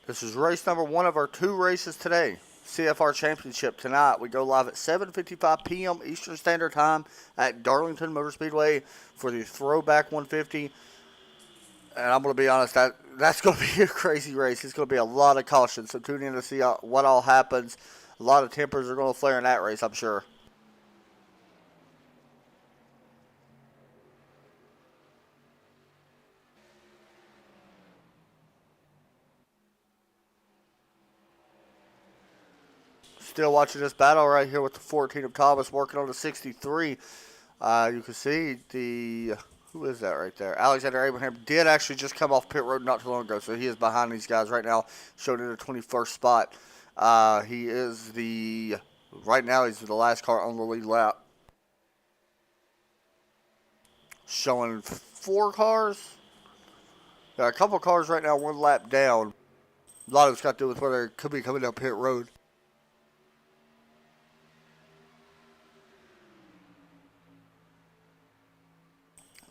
This is race number 1 of our 2 races today. CFR Championship tonight. We go live at 7:55 p.m. Eastern Standard Time at Darlington Motor Speedway for the Throwback 150. And I'm going to be honest, that's going to be a crazy race. It's going to be a lot of caution. So tune in to see what all happens. A lot of tempers are going to flare in that race, I'm sure. Still watching this battle right here with the 14 of Thomas working on the 63. You can see who is that right there? Alexander Abraham did actually just come off pit road not too long ago, so he is behind these guys right now, showing in the 21st spot. He is right now he's the last car on the lead lap. Showing 4 cars. A couple cars right now, 1 lap down. A lot of it's got to do with whether it could be coming down pit road.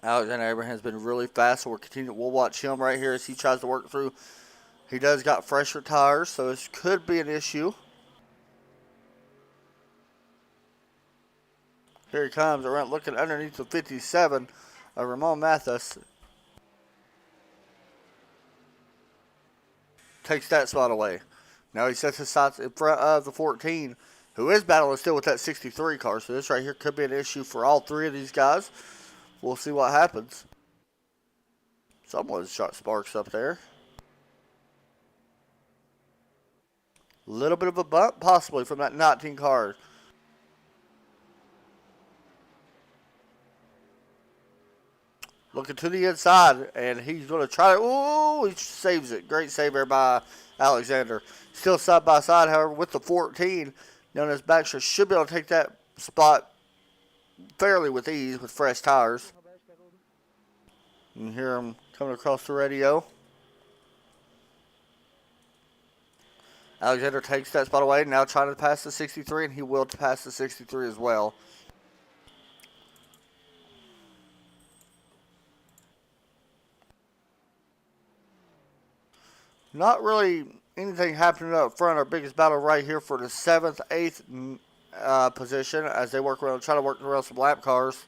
Alexander Abraham's been really fast, so we'll watch him right here as he tries to work through. He does got fresher tires, so this could be an issue. Here he comes around looking underneath the 57 of Ramon Mathis. Takes that spot away. Now he sets his sights in front of the 14, who is battling still with that 63 car, so this right here could be an issue for all 3 of these guys. We'll see what happens. Someone's shot sparks up there. A little bit of a bump, possibly, from that 19 car. Looking to the inside, and he's going to try to... Ooh, he saves it. Great save there by Alexander. Still side by side, however, with the 14. Known as Baxter should be able to take that spot fairly with ease with fresh tires. You hear him coming across the radio. Alexander takes that spot away, now trying to pass the 63, and he will pass the 63 as well. Not really anything happening up front. Our biggest battle right here for the 7th, 8th position as they try to work around some lap cars.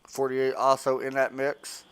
.48 also in that mix.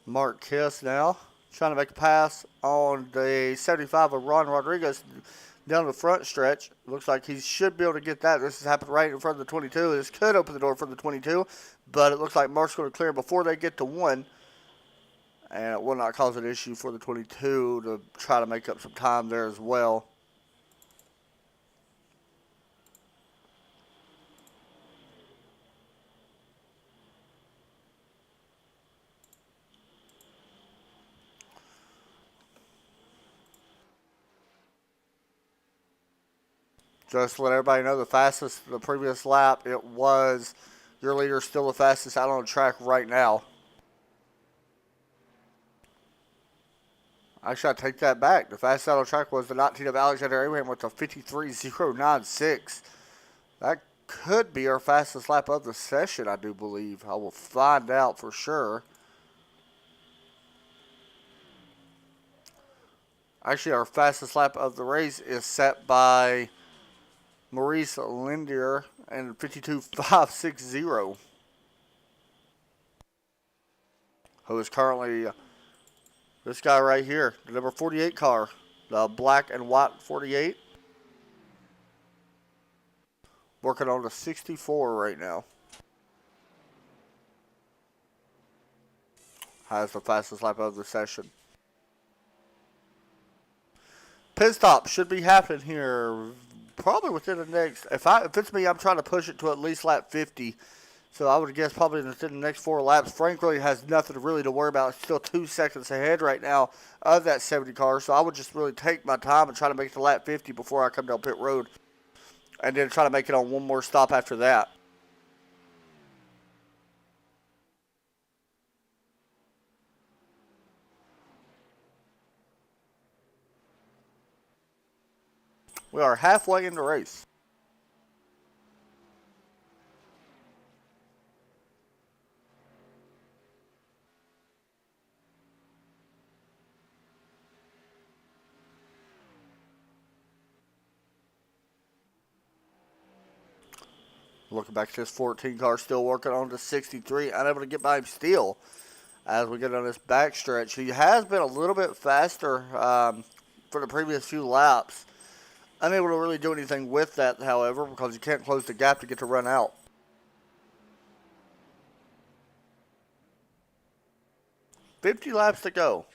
Mark Kiss now trying to make a pass on the 75 of Ron Rodriguez down the front stretch. Looks like he should be able to get that. This has happened right in front of the 22. This could open the door for the 22, but it looks like Mark's going to clear before they get to 1. And it will not cause an issue for the 22 to try to make up some time there as well. Just to let everybody know, the previous lap, it was your leader still the fastest out on the track right now. Actually, I take that back. The fastest out on the track was the 19 of Alexander Abraham with a 53.096. That could be our fastest lap of the session, I do believe. I will find out for sure. Actually, our fastest lap of the race is set by Maurice Lindier and 52.560. Who is currently this guy right here, the number 48 car, the black and white 48. Working on the 64 right now. Has the fastest lap of the session. Pit stop should be happening here probably within the next, if it's me, I'm trying to push it to at least lap 50. So I would guess probably within the next 4 laps. Frank really has nothing really to worry about. It's still 2 seconds ahead right now of that 70 car. So I would just really take my time and try to make it to lap 50 before I come down pit road. And then try to make it on one more stop after that. We are halfway in the race. Looking back at this 14 car, still working on the 63. Unable to get by him still as we get on this back stretch. He has been a little bit faster for the previous few laps. Unable to really do anything with that, however, because you can't close the gap to get to run out. $50 laps to go.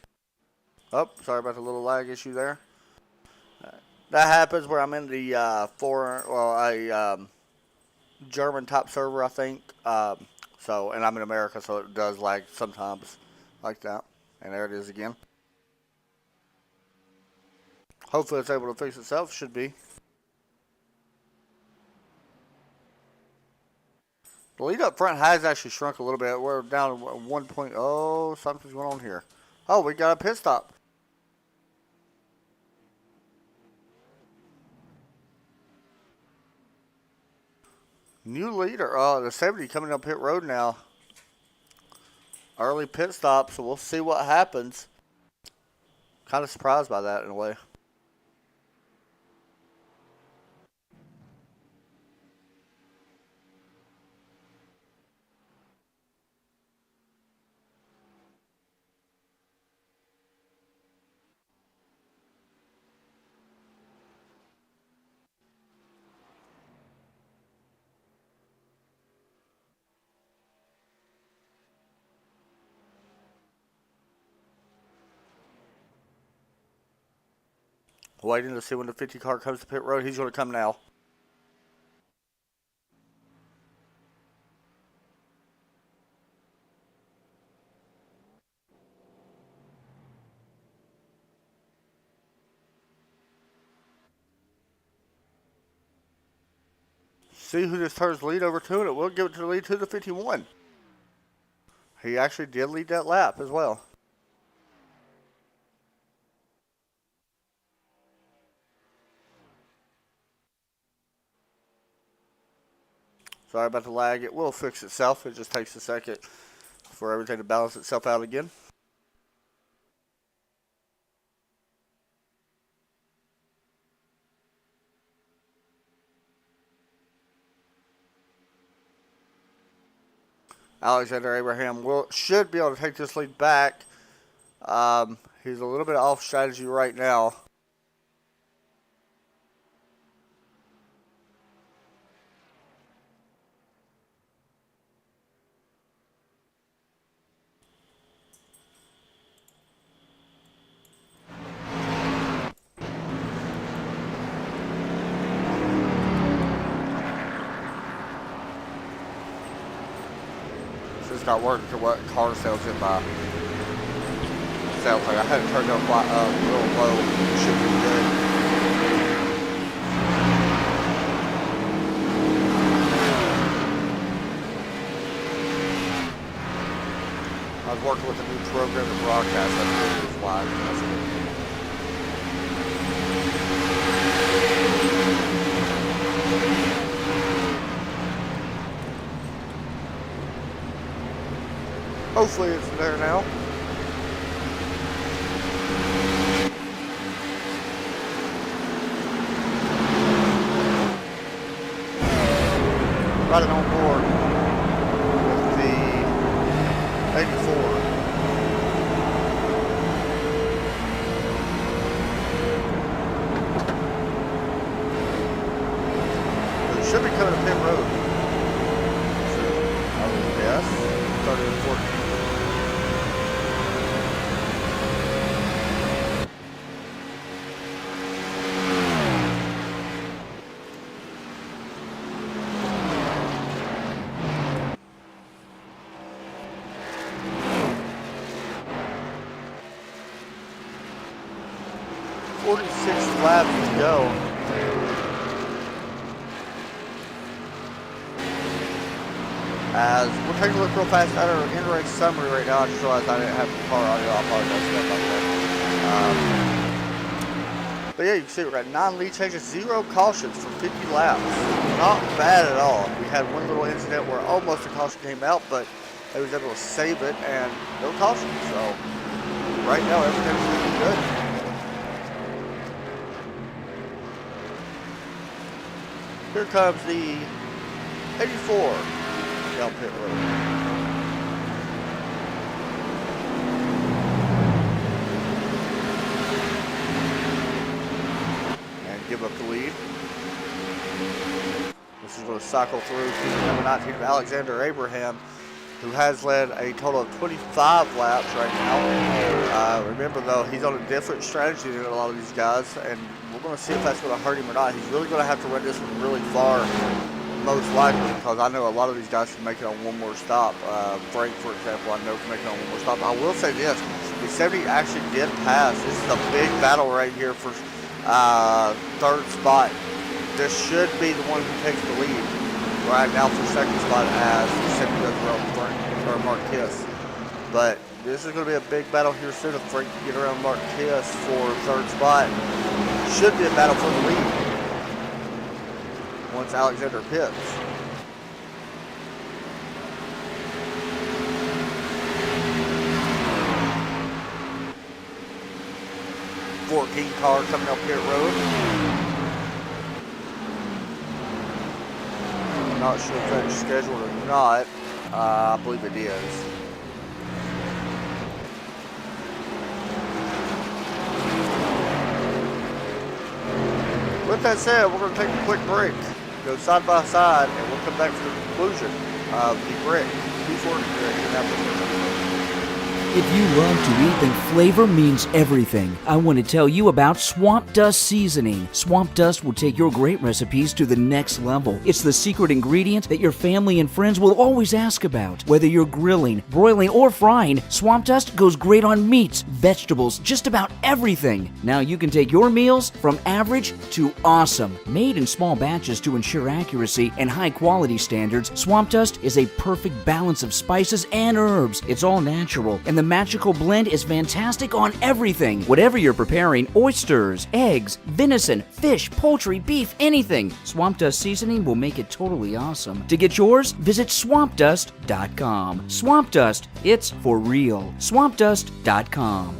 Oh, sorry about the little lag issue there. That happens where I'm in the German top server, I think. And I'm in America, so it does lag sometimes like that. And there it is again. Hopefully it's able to fix itself. Should be. The lead up front has actually shrunk a little bit. We're down to 1.0. Something's going on here. Oh, we got a pit stop. New leader. The 70 coming up pit road now. Early pit stop, so we'll see what happens. Kind of surprised by that in a way. Waiting to see when the 50 car comes to pit road. He's going to come now. See who this turns the lead over to, and it will give it to the lead to the 51. He actually did lead that lap as well. Sorry about the lag. It will fix itself. It just takes a second for everything to balance itself out again. Alexander Abraham should be able to take this lead back. He's a little bit off strategy right now. It's not working to what car sales in my sales. Like I had it turned up a little low. It should be good. was working with a new program to broadcast. That's why. Hopefully it's there now. Riding on board with the 84. It should be coming to pit road. Yes, 30 and 14. Laps to go. As we'll take a look real fast at our in-race summary right now. I just realized I didn't have the car audio. I apologize for that. But yeah, you can see we got 9 lead changes, 0 cautions for 50 laps. Not bad at all. We had one little incident where almost a caution came out, but they was able to save it and no caution. So right now everything's looking good. Here comes the 84 down pit road. And give up the lead. This is going to cycle through to number 19 of Alexander Abraham, who has led a total of 25 laps right now. Remember though, he's on a different strategy than a lot of these guys, and we're going to see if that's going to hurt him or not. He's really going to have to run this one really far, most likely, because I know a lot of these guys can make it on one more stop. Frank, for example, I know can make it on one more stop. I will say this, the 70 actually did pass. This is a big battle right here for third spot. This should be the one who takes the lead right now for second spot, as the 70 does around Frank or Marquez. But this is going to be a big battle here soon. If Frank can get around Marquez for third spot, should be a battle for the lead once Alexander pits. '14 car coming up pit road. I'm not sure if that's scheduled or not. I believe it is. With that said, we're going to take a quick break, go side by side, and we'll come back for the conclusion of the break. 240 here in Indianapolis.
If you love to eat, then flavor means everything. I want to tell you about Swamp Dust Seasoning. Swamp Dust will take your great recipes to the next level. It's the secret ingredient that your family and friends will always ask about. Whether you're grilling, broiling, or frying, Swamp Dust goes great on meats, vegetables, just about everything. Now you can take your meals from average to awesome. Made in small batches to ensure accuracy and high quality standards, Swamp Dust is a perfect balance of spices and herbs. It's all natural, and the magical blend is fantastic on everything. Whatever you're preparing, oysters, eggs, venison, fish, poultry, beef, anything, Swamp Dust Seasoning will make it totally awesome. To get yours, visit swampdust.com. Swamp Dust, it's for real. swampdust.com.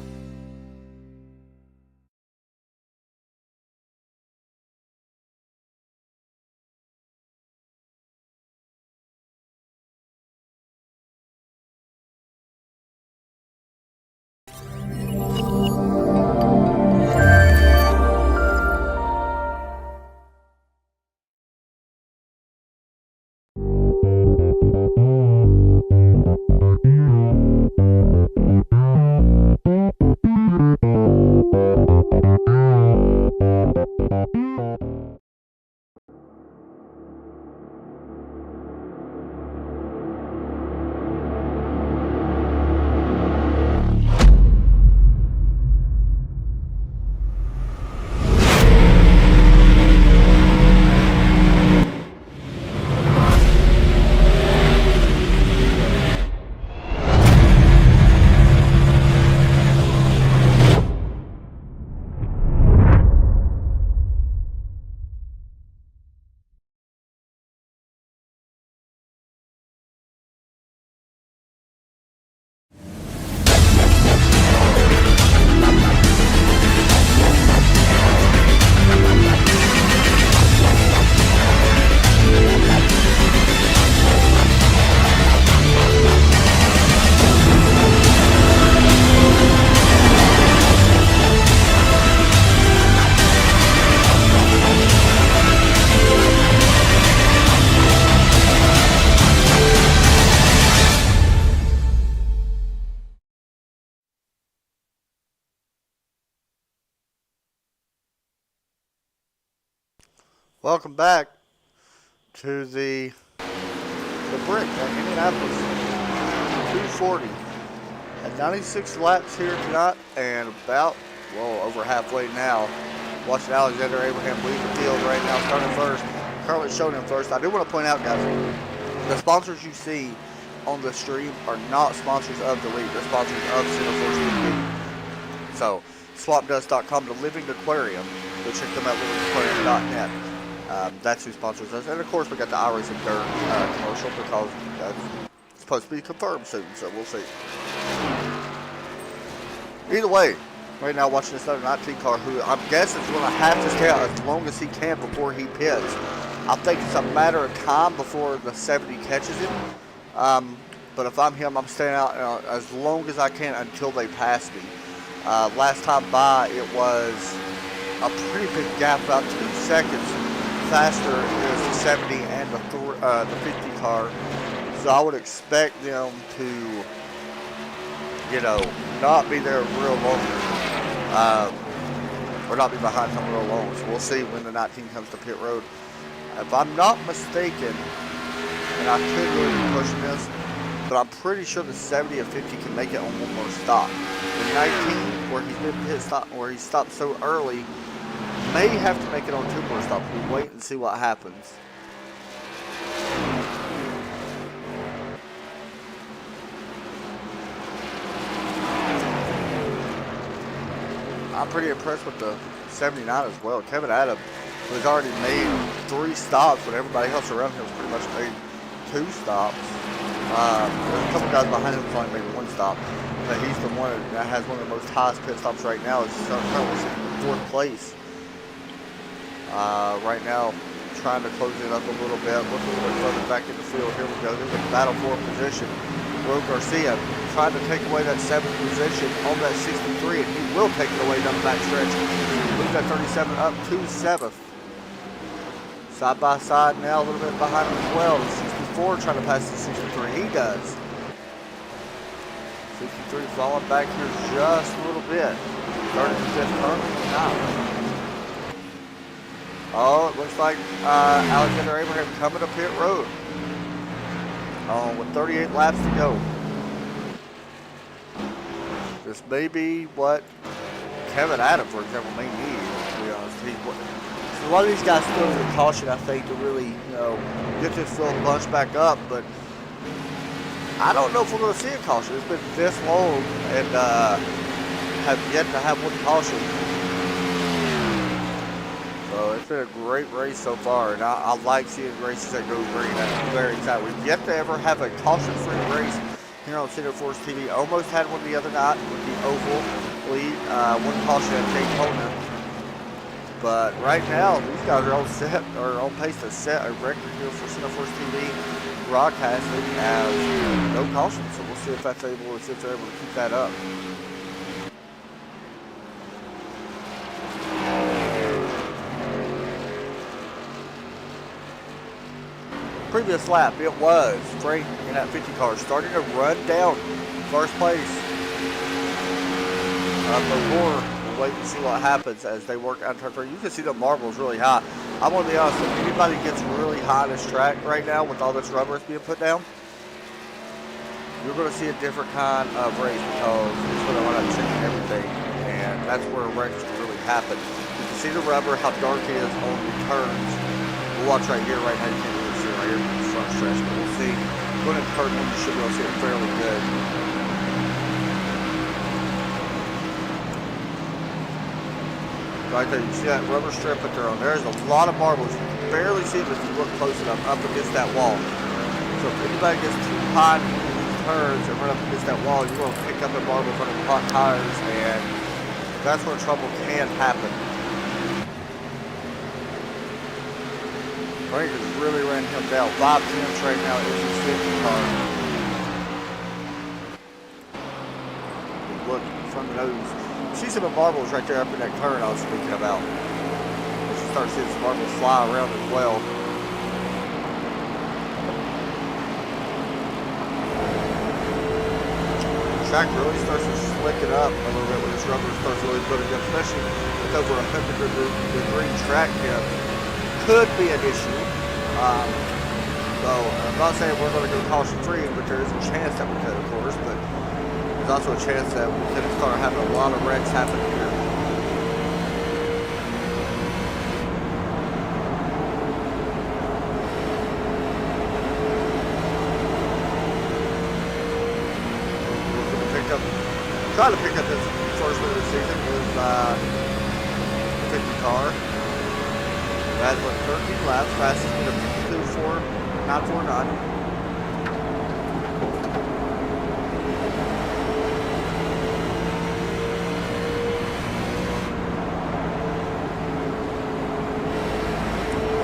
Welcome back to the brick at Indianapolis 240. At 96 laps here tonight, and about, well, over halfway now. Watching Alexander Abraham lead the field right now, starting first. Currently showing him first. I do want to point out, guys, the sponsors you see on the stream are not sponsors of the league. They're sponsors of Center Force TV. So, swapdust.com, the Living Aquarium. Go check them out, livingaquarium.net. That's who sponsors us. And, of course, we got the Iris and Dirt commercial because that's supposed to be confirmed soon, so we'll see. Either way, right now watching this other 19 car who I'm guessing is going to have to stay out as long as he can before he pits. I think it's a matter of time before the 70 catches him. But if I'm him, I'm staying out as long as I can until they pass me. Last time by, it was a pretty big gap, about 2 seconds faster as the 70 and the 50 car. So I would expect them to, not be there real long, or not be behind him real long. So we'll see when the 19 comes to pit road. If I'm not mistaken, and I could really be pushing this, but I'm pretty sure the 70 and 50 can make it on one more stop. The 19, where he's been pit stop, where he stopped so early, may have to make it on 2 more stops. We'll wait and see what happens. I'm pretty impressed with the 79 as well. Kevin Adams has already made 3 stops when everybody else around him has pretty much made 2 stops. There's a couple guys behind him who's only made 1 stop, but he's the one that has one of the most highest pit stops right now. He's currently sitting in 4th place. Right now, trying to close it up a little bit. Look a little bit further back in the field. Here we go. There's a battle for position. Will Garcia trying to take away that 7th position on that 63, and he will take it away down the back stretch. Move that 37 up to 7th. Side by side now, a little bit behind him as well. The 64 trying to pass the 63. He does. 63 falling back here just a little bit. Starting the 5th currently now. Oh, it looks like Alexander Abraham coming to pit road. With 38 laps to go. This may be what Kevin Adams, for example, may need. To be honest, a lot of these guys still need caution, I think, to really, get this little bunch back up. But I don't know if we're going to see a caution. It's been this long and have yet to have one caution. So it's been a great race so far, and I like seeing races that go green. That's very exciting. We've yet to ever have a caution-free race here on Center Force TV. Almost had one the other night with the Oval lead, one caution at Daytona. But right now, these guys are on pace to set a record here for Center Force TV broadcasting as no caution. So we'll see if they're able to keep that up. Previous lap, it was Frank in that 50 car starting to run down first place. But we'll wait and see what happens as they work out turn 3. You can see the marbles really high. I'm going to be honest, if anybody gets really high on this track right now with all this rubber that's being put down, you're going to see a different kind of race because it's going to run out checking everything. And that's where wrecks really happen. You can see the rubber, how dark it is on the turns. We'll watch right here, right now. You can't really see it right here from the front stretch, but we'll see. Going into turn 1, you should be able to see it fairly good. Right there, you see that rubber strip that they're on. There's a lot of marbles. You can barely see them if you look close enough up against that wall. So if anybody gets too hot in these turns and run up against that wall, you're going to pick up a marble in front of hot tires, and that's where trouble can happen. Frank has really ran him down. 5/10 right now is his 50 car. Look from the nose. See some of the marbles right there up in that turn I was speaking about. You start seeing some marbles fly around as well. The track really starts to slick it up a little bit when this rubber starts really putting up, especially with over 100 degree track depth. could be an issue. So I'm not saying we're going to go caution free, but there is a chance that we could, of course. But there's also a chance that we could start having a lot of wrecks happen here. Trying to pick up this first win of the season with 50 car. That went 13 laps, fastest in a 52.949.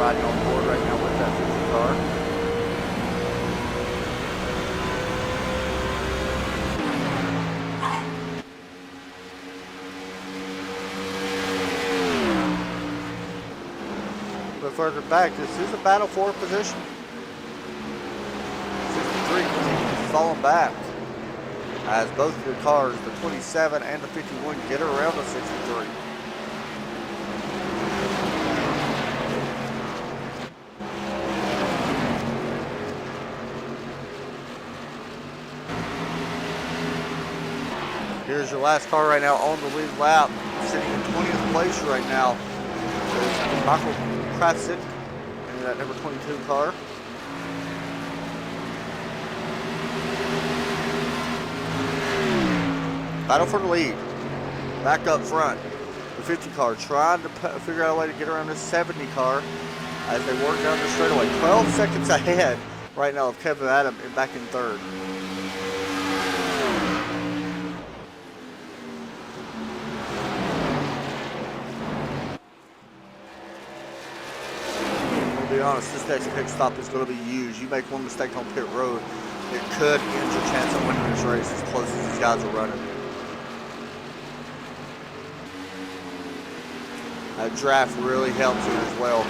Riding on board right now with that 50 car. Further back, this is a battle for position. 63 continues falling back as both of the cars, the 27 and the 51, get around the 63. Here's your last car right now on the lead lap, sitting in 20th place right now. There's Michael Kravitz in that number 22 car. Battle for the lead. Back up front. The 50 car trying to figure out a way to get around this 70 car as they work down the straightaway. 12 seconds ahead right now of Kevin Adam back in third. To be honest, this next pit stop is going to be huge. You make one mistake on pit road, it could end your chance of winning this race as close as these guys are running. That draft really helps you as well.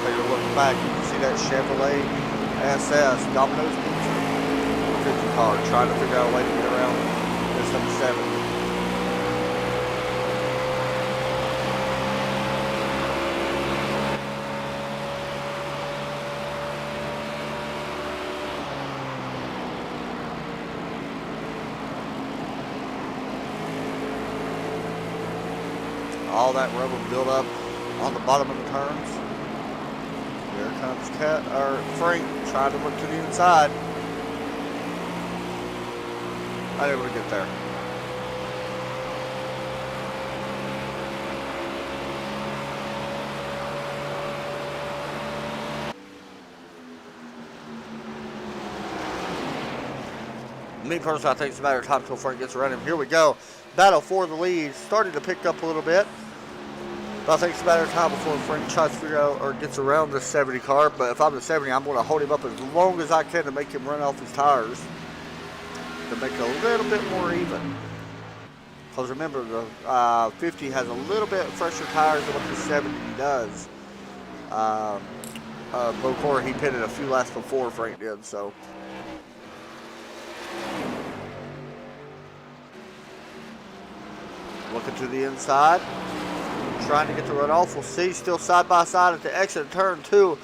Take a look back, you can see that Chevrolet SS Domino's Pizza 50 car trying to figure out a way to get around this number 7. All that rubber build up on the bottom of the turns. Here comes Frank trying to look to the inside. Not able to get there. Me personally, I think it's a matter of time until Frank gets around him. Here we go. Battle for the lead. Starting to pick up a little bit. But I think it's a matter of time before Frank tries to figure out or gets around this 70 car. But if I'm the 70, I'm going to hold him up as long as I can to make him run off his tires. To make it a little bit more even. Because remember, the 50 has a little bit fresher tires than what the 70 does. Bocor, he pitted a few laps before Frank did, so. Looking to the inside. Trying to get the runoff. We'll see. Still side by side at the exit of turn 2.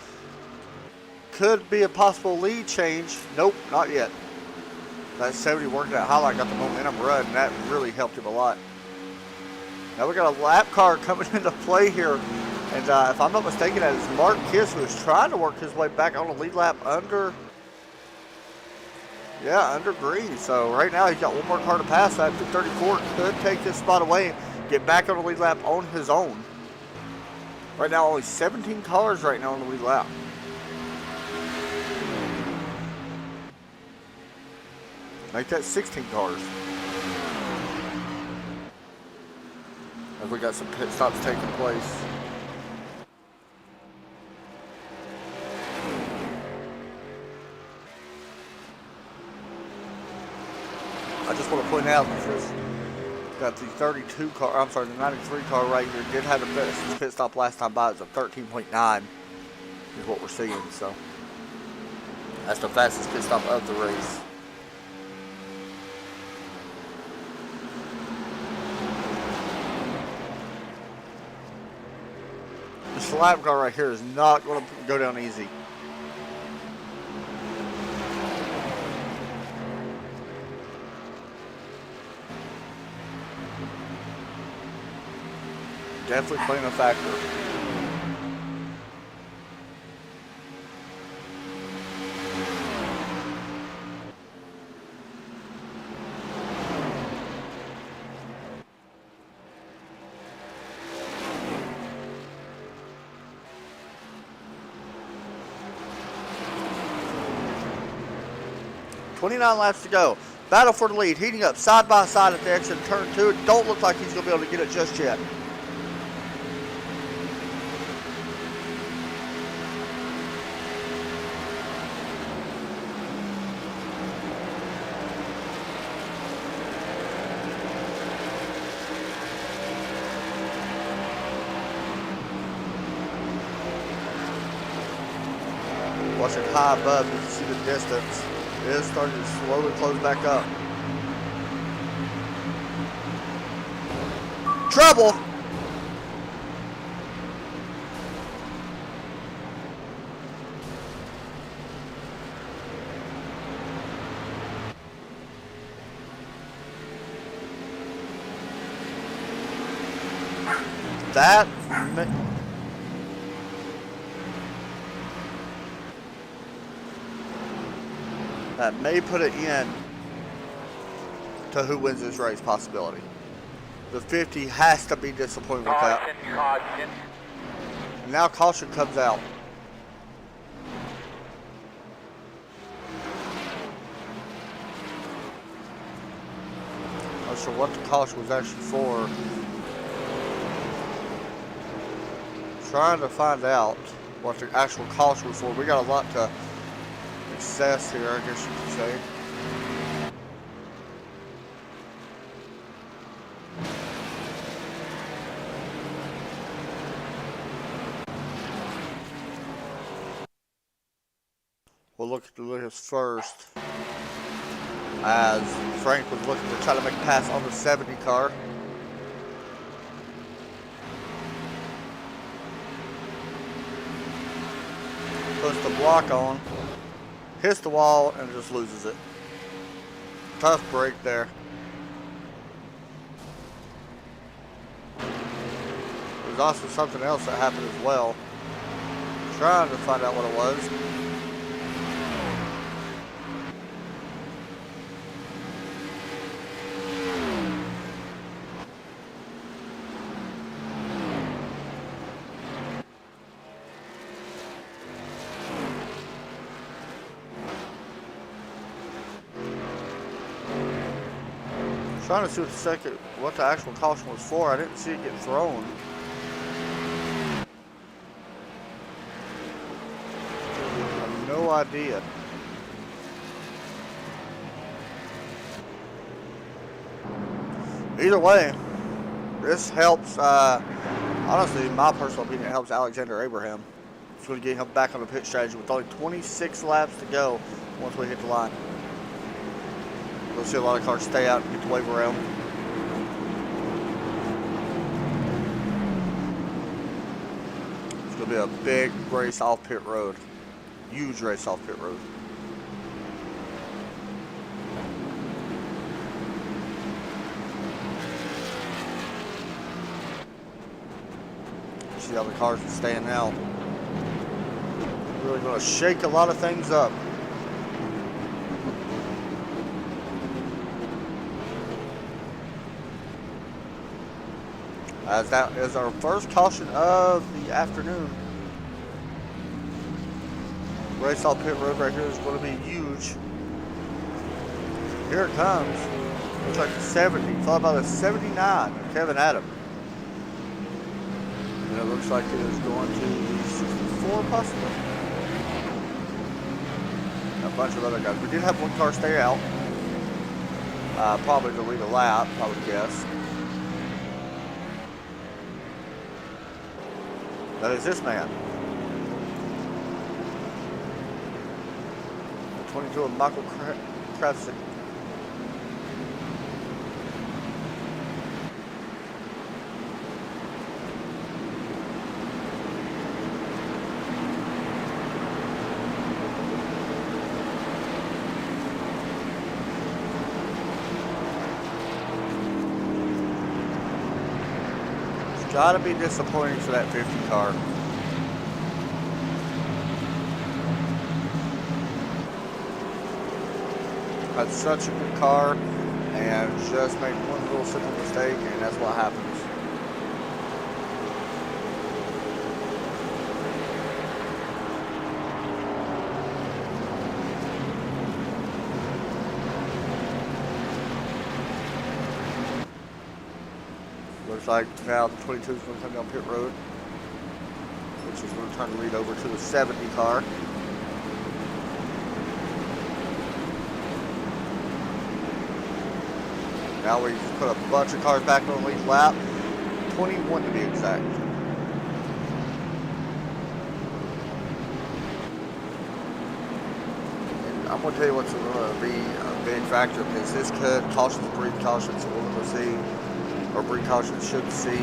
Could be a possible lead change. Nope, not yet. That 70 working that highlight, got the momentum run, and that really helped him a lot. Now we got a lap car coming into play here. And if I'm not mistaken, that is Mark Kiss, who is trying to work his way back on the lead lap under green. So right now he's got one more car to pass. That 34 could take this spot away, get back on the lead lap on his own. Right now only 17 cars right now on the lead lap. Make that 16 cars. As we got some pit stops taking place. I just want to point out this got the 32 car, I'm sorry, the 93 car right here did have the best pit stop last time by. It's a 13.9. is what we're seeing. So that's the fastest pit stop of the race. This lap car right here is not going to go down easy. Definitely playing a factor. .29 laps to go. Battle for the lead, heating up side by side at the exit of turn 2. It don't look like he's going to be able to get it just yet. Watching high above, you can see the distance. It is starting to slowly close back up. Trouble! That may put an end to who wins this race possibility. The 50 has to be disappointed with that.
Caution.
And now caution comes out. Not sure what the caution was actually for. Trying to find out what the actual caution was for. We got a lot to assess here, I guess you could say. We'll look at the list first, as Frank was looking to try to make a pass on the 70 car. Puts the block on, hits the wall, and just loses it. Tough break there. There's also something else that happened as well. Trying to find out what it was. Trying to see what the actual caution was for. I didn't see it get thrown. I have no idea. Either way, this helps, honestly, in my personal opinion, it helps Alexander Abraham. It's going to get him back on the pit strategy with only 26 laps to go once we hit the line. We'll see a lot of cars stay out and get the wave around. It's going to be a big race off pit road. Huge race off pit road. See how the cars are staying out. Really going to shake a lot of things up. As that is our first caution of the afternoon. Race off pit road right here is going to be huge. Here it comes. Looks like the 70, followed by the 79 of Kevin Adam. And it looks like it is going to the 64 possibly. A bunch of other guys. We did have one car stay out. Probably to lead a lap, I would guess. That is this man. 22 of Michael Krafsick. It's gotta be disappointing for that 50 car. Had such a good car and just made one little simple mistake, and that's what happens. Looks like now the 22 is going to come down pit road, which is going to turn the lead over to the 70 car. Now we just put a bunch of cars back on the lead lap, 21 to be exact. And I'm going to tell you what's going to be a big factor, because this could caution the breathe caution, so we're going to see, or breathe caution should see,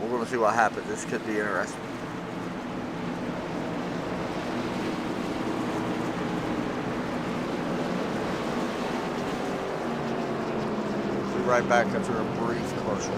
we're going to see what happens. This could be interesting. Right back after a brief commercial.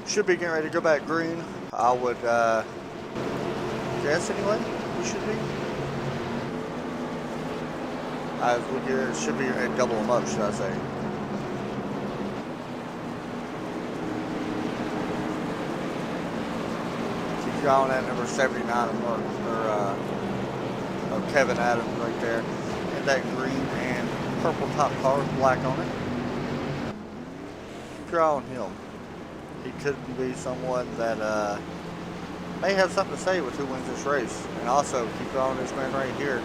Should be getting ready to go back green. I would guess anyway. We should be. As we get, it should be a double them up, should I say? Keep your eye on that number 79 of Kevin Adams right there, and that green and purple top car with black on it. Keep your eye on him. He could be someone that may have something to say with who wins this race. And also, keep on this man right here,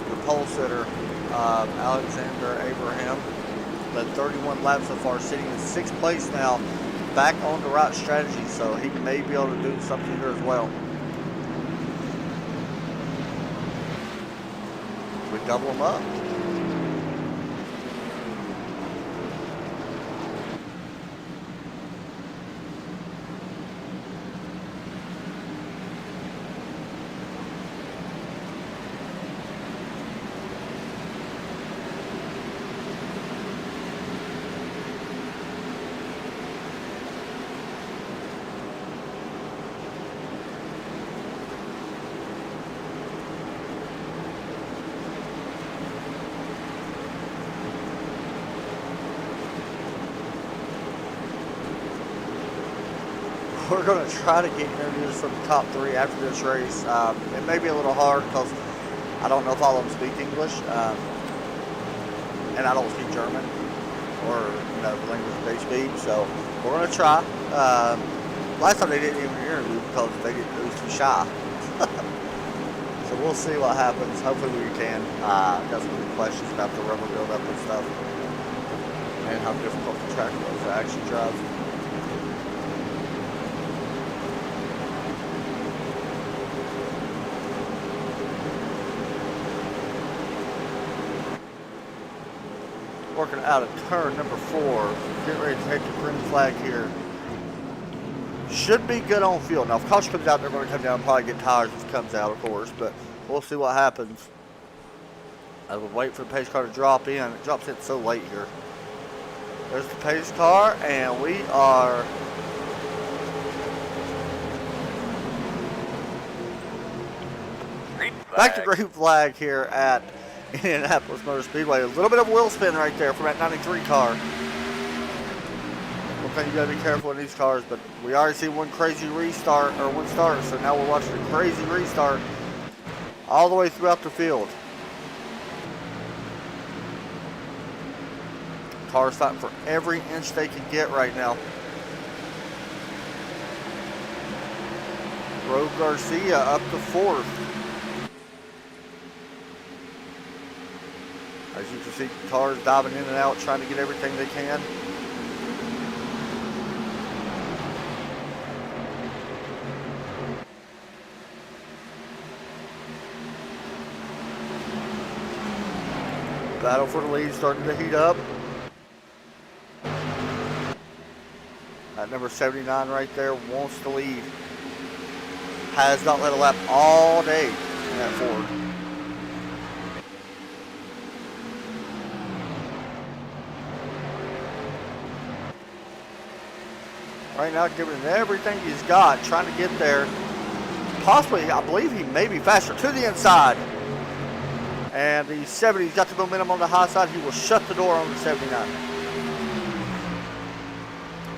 the pole sitter, Alexander Abraham, led 31 laps so far, sitting in 6th place now, back on the right strategy, so he may be able to do something here as well. We double him up. We're going to try to get interviews from the top 3 after this race. It may be a little hard because I don't know if all of them speak English, and I don't speak German or the language they speak. So we're going to try. Last time they didn't even interview because it was too shy. So we'll see what happens. Hopefully we can. Got some good questions about the rubber buildup and stuff, and how difficult the track was to actually drive. Working out of turn number 4. Getting ready to take the green flag here. Should be good on field. Now, if caution comes out, they're going to come down and probably get tires if it comes out, of course. But we'll see what happens. I would wait for the pace car to drop in. It drops in so late here. There's the pace car, and we are...
Green
Back to green flag here at Indianapolis Motor Speedway. A little bit of wheel spin right there from that 93 car. One thing you gotta be careful in these cars, but we already see one crazy restart, or one start, so now we're watching a crazy restart all the way throughout the field. Cars fighting for every inch they can get right now. Roe Garcia up to 4th. As you can see, cars diving in and out, trying to get everything they can. Battle for the lead starting to heat up. That number 79 right there wants the lead. Has not led a lap all day in that Ford. Right now, giving it everything he's got, trying to get there. Possibly, I believe he may be faster to the inside. And the 70's got the momentum on the high side. He will shut the door on the 79.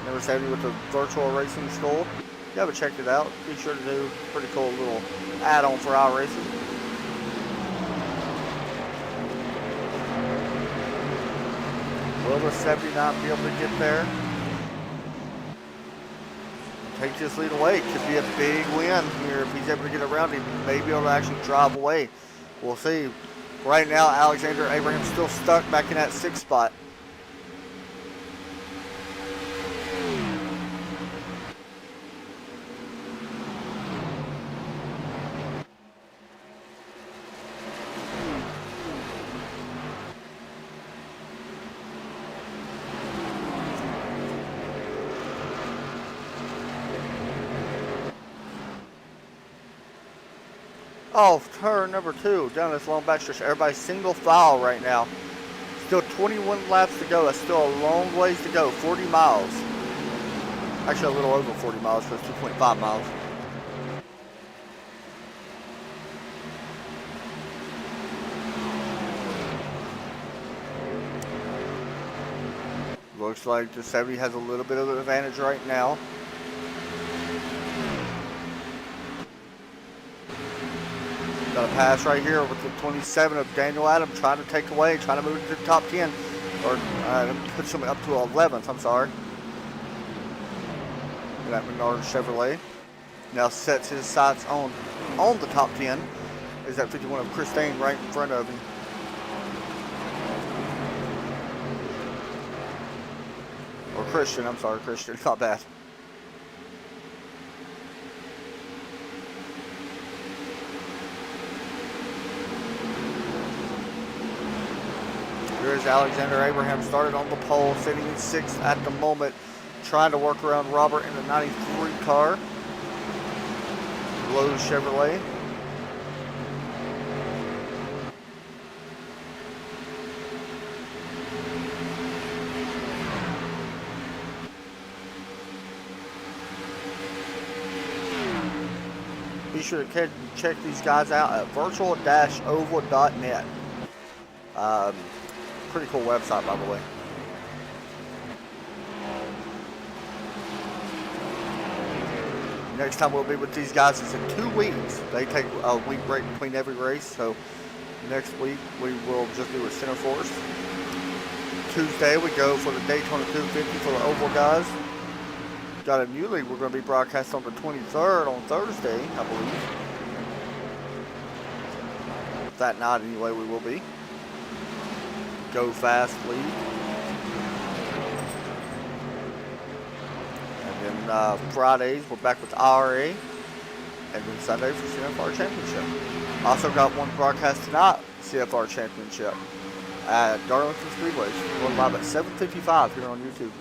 Number 70 with the virtual racing skull. If you haven't checked it out, be sure to do. Pretty cool little add-on for iRacing. Will the 79 be able to get there? Take this lead away. Could be a big win here if he's able to get around him. He may be able to actually drive away. We'll see. Right now, Alexander Abraham's still stuck back in that 6th spot. Oh, turn number 2 down this long back stretch. Everybody's single file right now. Still 21 laps to go. That's still a long ways to go. 40 miles. Actually, a little over 40 miles because it's 2.5 miles. Looks like the 70 has a little bit of an advantage right now. Got a pass right here with the 27 of Daniel Adams trying to take away, trying to move to the top 10. Or push him up to 11th, I'm sorry. That Menard Chevrolet now sets his sights on the top 10. Is that 51 of Christine right in front of him. Or Christian, I'm sorry, Christian, not bad. Here's Alexander Abraham started on the pole, sitting in 6th at the moment, trying to work around Robert in the 93 car. Lowe's Chevrolet. Be sure to check these guys out at virtual-oval.net. Pretty cool website, by the way. Next time we'll be with these guys is in 2 weeks. They take a week break between every race, so next week we will just do a center force. Tuesday we go for the Daytona 250 for the Oval guys. Got a new league we're going to be broadcast on the 23rd on Thursday, I believe. That night anyway we will be. Go Fast League. And then Fridays, we're back with IRA. And then Sunday for CFR Championship. Also got one broadcast tonight, CFR Championship at Darlington Speedway. Going live at 7:55 here on YouTube.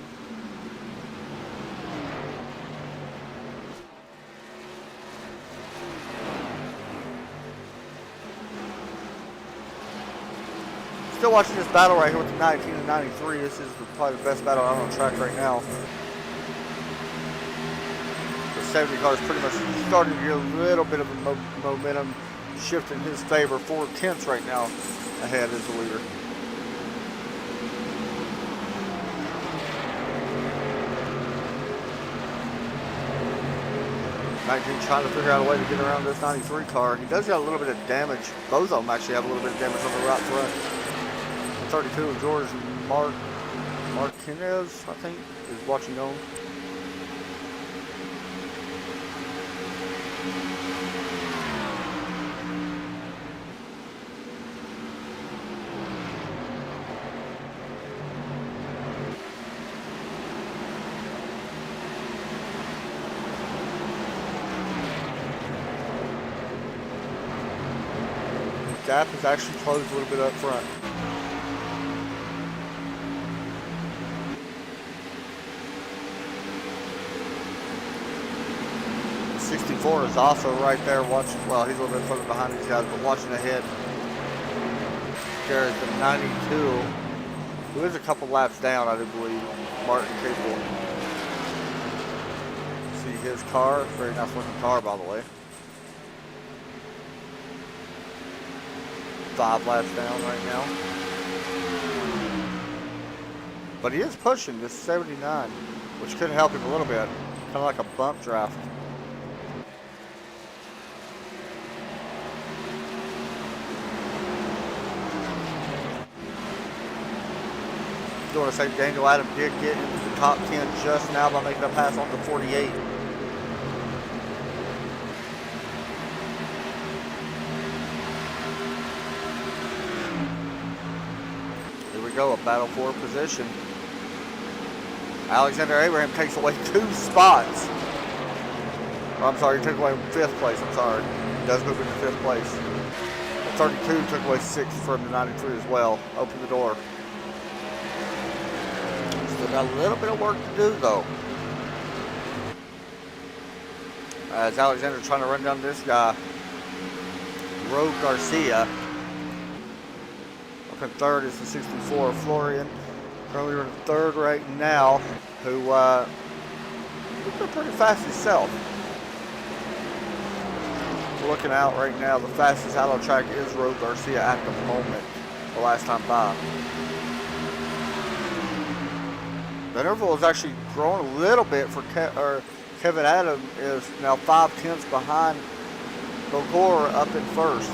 Still watching this battle right here with the 19 and 93. This is probably the best battle out on track right now. The 70 car is pretty much starting to get a little bit of a momentum shift in his favor. 4/10 right now ahead as the leader. Trying to figure out a way to get around this 93 car. He does got a little bit of damage. Both of them actually have a little bit of damage on the right front. 32, George Martinez, I think, is watching on. Gap is actually closed a little bit up front. The 64 is also right there watching. Well, he's a little bit further behind these guys, but watching ahead. There's the 92, who is a couple laps down, I do believe. Martin Cable. See his car. Very nice looking car, by the way. 5 laps down right now. But he is pushing this 79, which could help him a little bit. Kind of like a bump draft. I do want to say Daniel Adam did get into the top 10 just now by making a pass on the 48. Go a battle for position. Alexander Abraham takes away 2 spots. Oh, I'm sorry, he took away 5th place. I'm sorry. He does move into 5th place. The 32 took away 6th from the 93 as well. Open the door. Still got a little bit of work to do though. As Alexander trying to run down this guy, Roe Garcia. Up in 3rd is the 64, Florian. Currently in 3rd right now, who looks pretty fast himself. Looking out right now, the fastest out on track is Roe Garcia at the moment, the last time by. The interval is actually growing a little bit for Kevin Adam is now 5/10 behind Bogor up in 1st.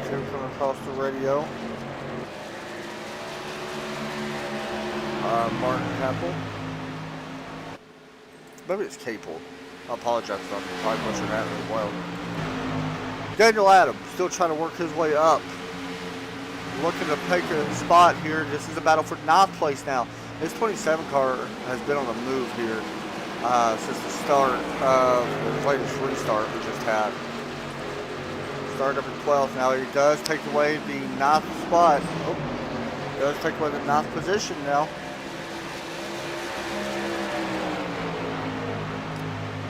Coming across the radio. Martin Capel. Maybe it's Capel. I apologize if I'm probably butchering that as well. Daniel Adams still trying to work his way up. Looking to take a spot here. This is a battle for 9th place now. This 27 car has been on the move here since the start of the latest restart we just had. Started up in 12th. Now he does take away the 9th spot. Oh, does take away the 9th position now.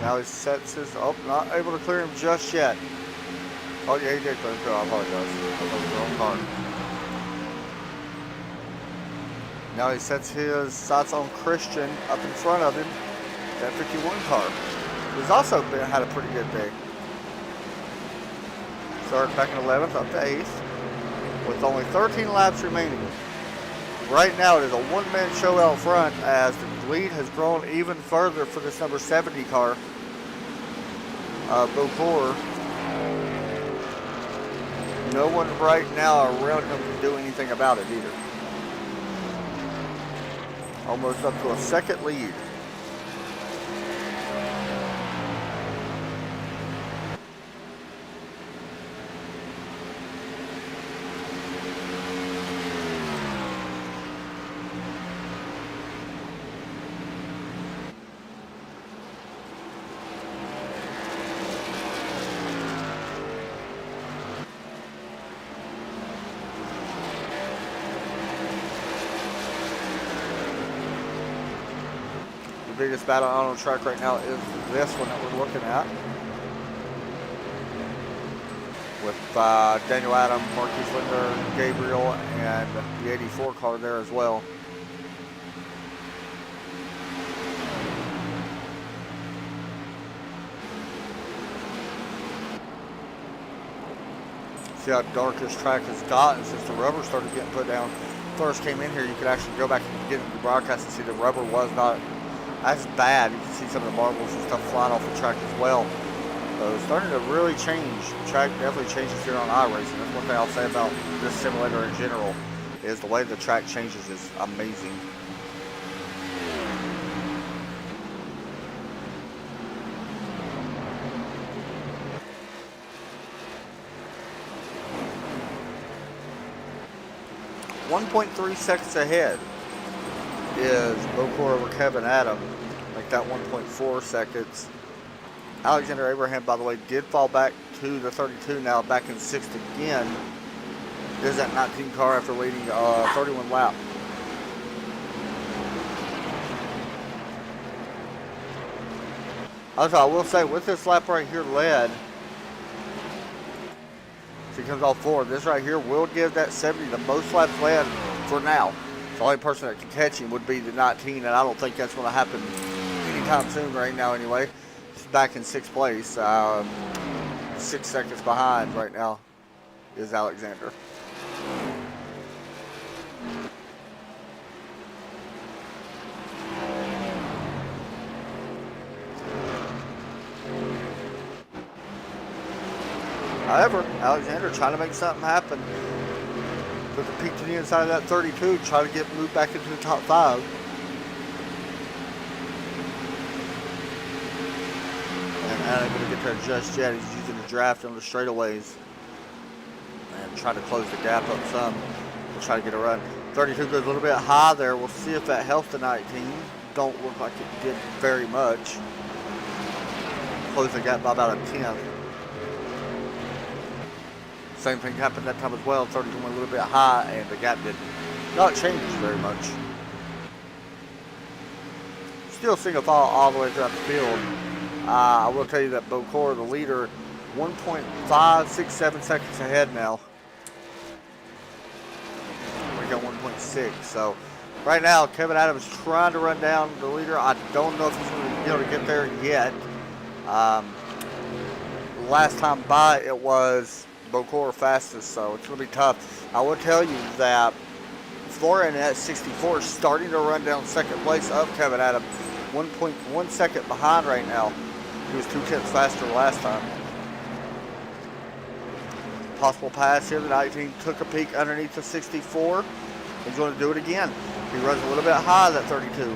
Now he sets his, not able to clear him just yet. Oh yeah, he did clear him. I apologize. I was the wrong car. Now he sets his sights on Christian up in front of him. That 51 car. He's also had a pretty good day. Started back in 11th, up to 8th, with only 13 laps remaining. Right now it is a one-man show out front as the lead has grown even further for this number 70 car. Beaucourt. No one right now around him can do anything about it either. Almost up to a 2nd lead. biggest battle on the track right now is this one that we're looking at. With Daniel Adam, Marcus Linder, Gabriel, and the 84 car there as well. See how dark this track has gotten since the rubber started getting put down. First came in here, you could actually go back and get into the broadcast and see the rubber was not as bad. You can see some of the marbles and stuff flying off the track as well. So it's starting to really change. The track definitely changes here on iRacing. That's one thing I'll say about this simulator in general, is the way the track changes is amazing. .3 seconds ahead is Bocor over Kevin Adam, like that 1.4 seconds. Alexander Abraham, by the way, did fall back to the 32, now back in 6th again. There's that 19 car after leading 31 lap. Also, I will say, with this lap right here led, if he comes off forward, this right here will give that 70 the most laps led for now. The only person that can catch him would be the 19, and I don't think that's going to happen anytime soon right now anyway. He's back in 6th place. 6 seconds behind right now is Alexander. However, Alexander trying to make something happen. Put the peak to the inside of that 32, try to get moved back into the top 5. And not able to get there just yet. He's using the draft on the straightaways. And trying to close the gap up some. We'll try to get a run. 32 goes a little bit high there. We'll see if that helps the 19. Don't look like it did very much. Close the gap by about a 10th. Same thing happened that time as well. 32 went a little bit high, and the gap did not change very much. Still seeing a fall all the way throughout the field. I will tell you that Bocor, the leader, 1.567 seconds ahead now. We got 1.6. So right now, Kevin Adams trying to run down the leader. I don't know if he's going to be able to get there yet. Last time by, it was Bocor fastest, so it's going to be tough. I will tell you that Florian at 64 is starting to run down 2nd place of Kevin Adams. 1.1 second behind right now. He was 2/10 faster last time. Possible pass here. The 19 took a peek underneath the 64. He's going to do it again. He runs a little bit high, that 32.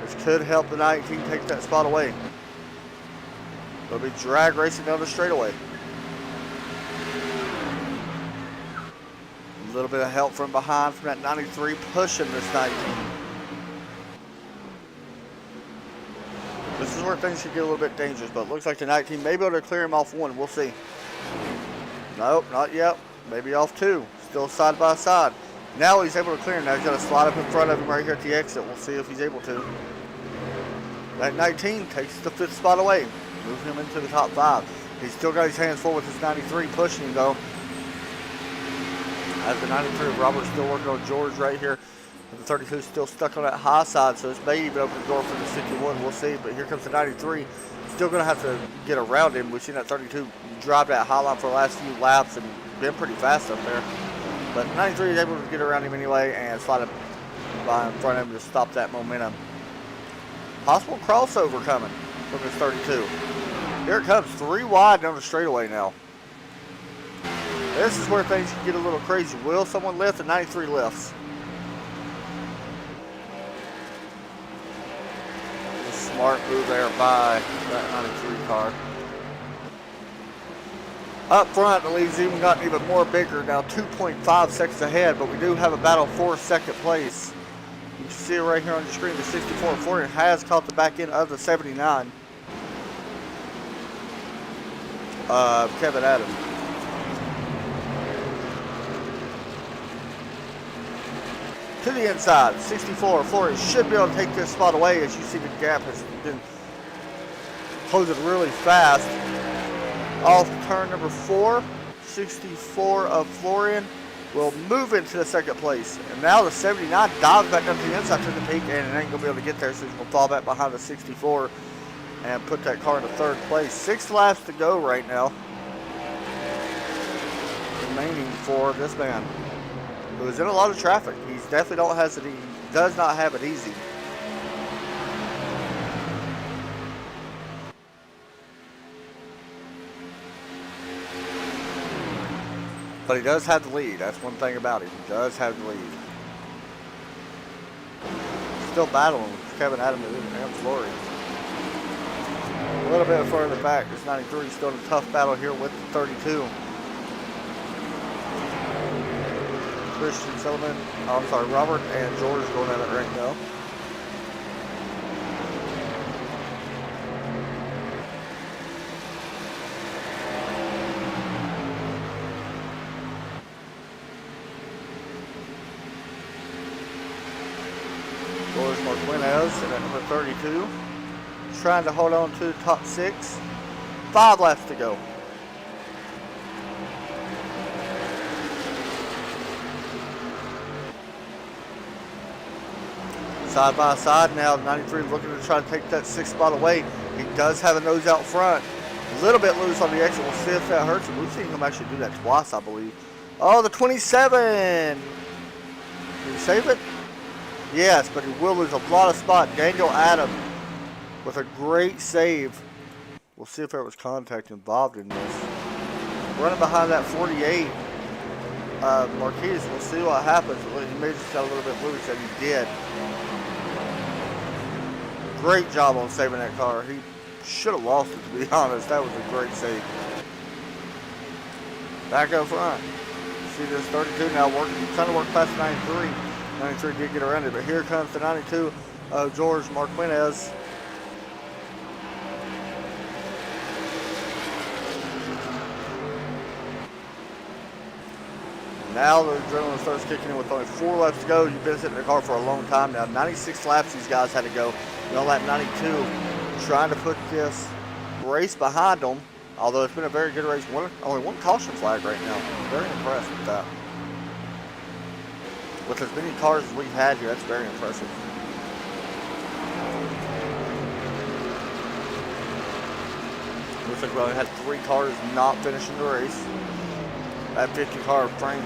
This could help the 19 take that spot away. They'll be drag racing down the straightaway. A little bit of help from behind from that 93 pushing this 19. This is where things could get a little bit dangerous, but it looks like the 19 may be able to clear him off 1. We'll see. Nope, not yet. Maybe off 2. Still side by side. Now he's able to clear him. Now he's got to slide up in front of him right here at the exit. We'll see if he's able to. That 19 takes the 5th spot away. Moves him into the top 5. He's still got his hands full with his 93 pushing him though. As the 93, Robert's still working on George right here. The 32 is still stuck on that high side, so this may even open the door for the 61. We'll see. But here comes the 93. Still going to have to get around him. We've seen that 32 drive that high line for the last few laps and been pretty fast up there. But 93 is able to get around him anyway and slide him by in front of him to stop that momentum. Possible crossover coming from this 32. Here it comes. 3 wide down the straightaway now. This is where things can get a little crazy. Will someone lift? The 93 lifts. A smart move there by that 93 car. Up front, the lead's even gotten even more bigger. Now 2.5 seconds ahead, but we do have a battle for 2nd place. You can see it right here on the screen. The 64 Florian has caught the back end of the 79. Kevin Adams. to the inside. 64. Flores should be able to take this spot away. As you see, the gap has been closing really fast. Off turn number 4. 64 of Florian will move into the second place. And now the 79 dives back up to the inside to the peak, and it ain't going to be able to get there, so he's going to fall back behind the 64 and put that car into third place. 6 laps to go right now remaining for this man, who is in a lot of traffic. He definitely does not have it easy. But he does have the lead. That's one thing about it. He does have the lead. Still battling with Kevin Adams and Flory. A little bit further back. This 93 is still in a tough battle here with the 32. Christian Sullivan, Robert and George going at it right now. George Marquinez in at number 32. Trying to hold on to the top 6. 5 laps to go. Side by side now, 93 looking to try to take that 6th spot away. He does have a nose out front. A little bit loose on the exit. We'll see if that hurts him. We've seen him actually do that twice, I believe. Oh, the 27. Did he save it? Yes, but he will lose a lot of spot. Daniel Adams with a great save. We'll see if there was contact involved in this. Running behind that 48. Marquez, we'll see what happens. He may just got a little bit loose, and he did. Great job on saving that car. He should have lost it, to be honest. That was a great save. Back up front. See this 32 now trying to work past 93. 93 did get around it, but here comes the 92 of George Marquinez. Now the adrenaline starts kicking in with only 4 laps to go. You've been sitting in the car for a long time now. 96 laps these guys had to go. On lap 92, trying to put this race behind them. Although it's been a very good race. Only one caution flag right now. I'm very impressed with that. With as many cars as we've had here, that's very impressive. Looks like we only had 3 cars not finishing the race. That 50 car Frank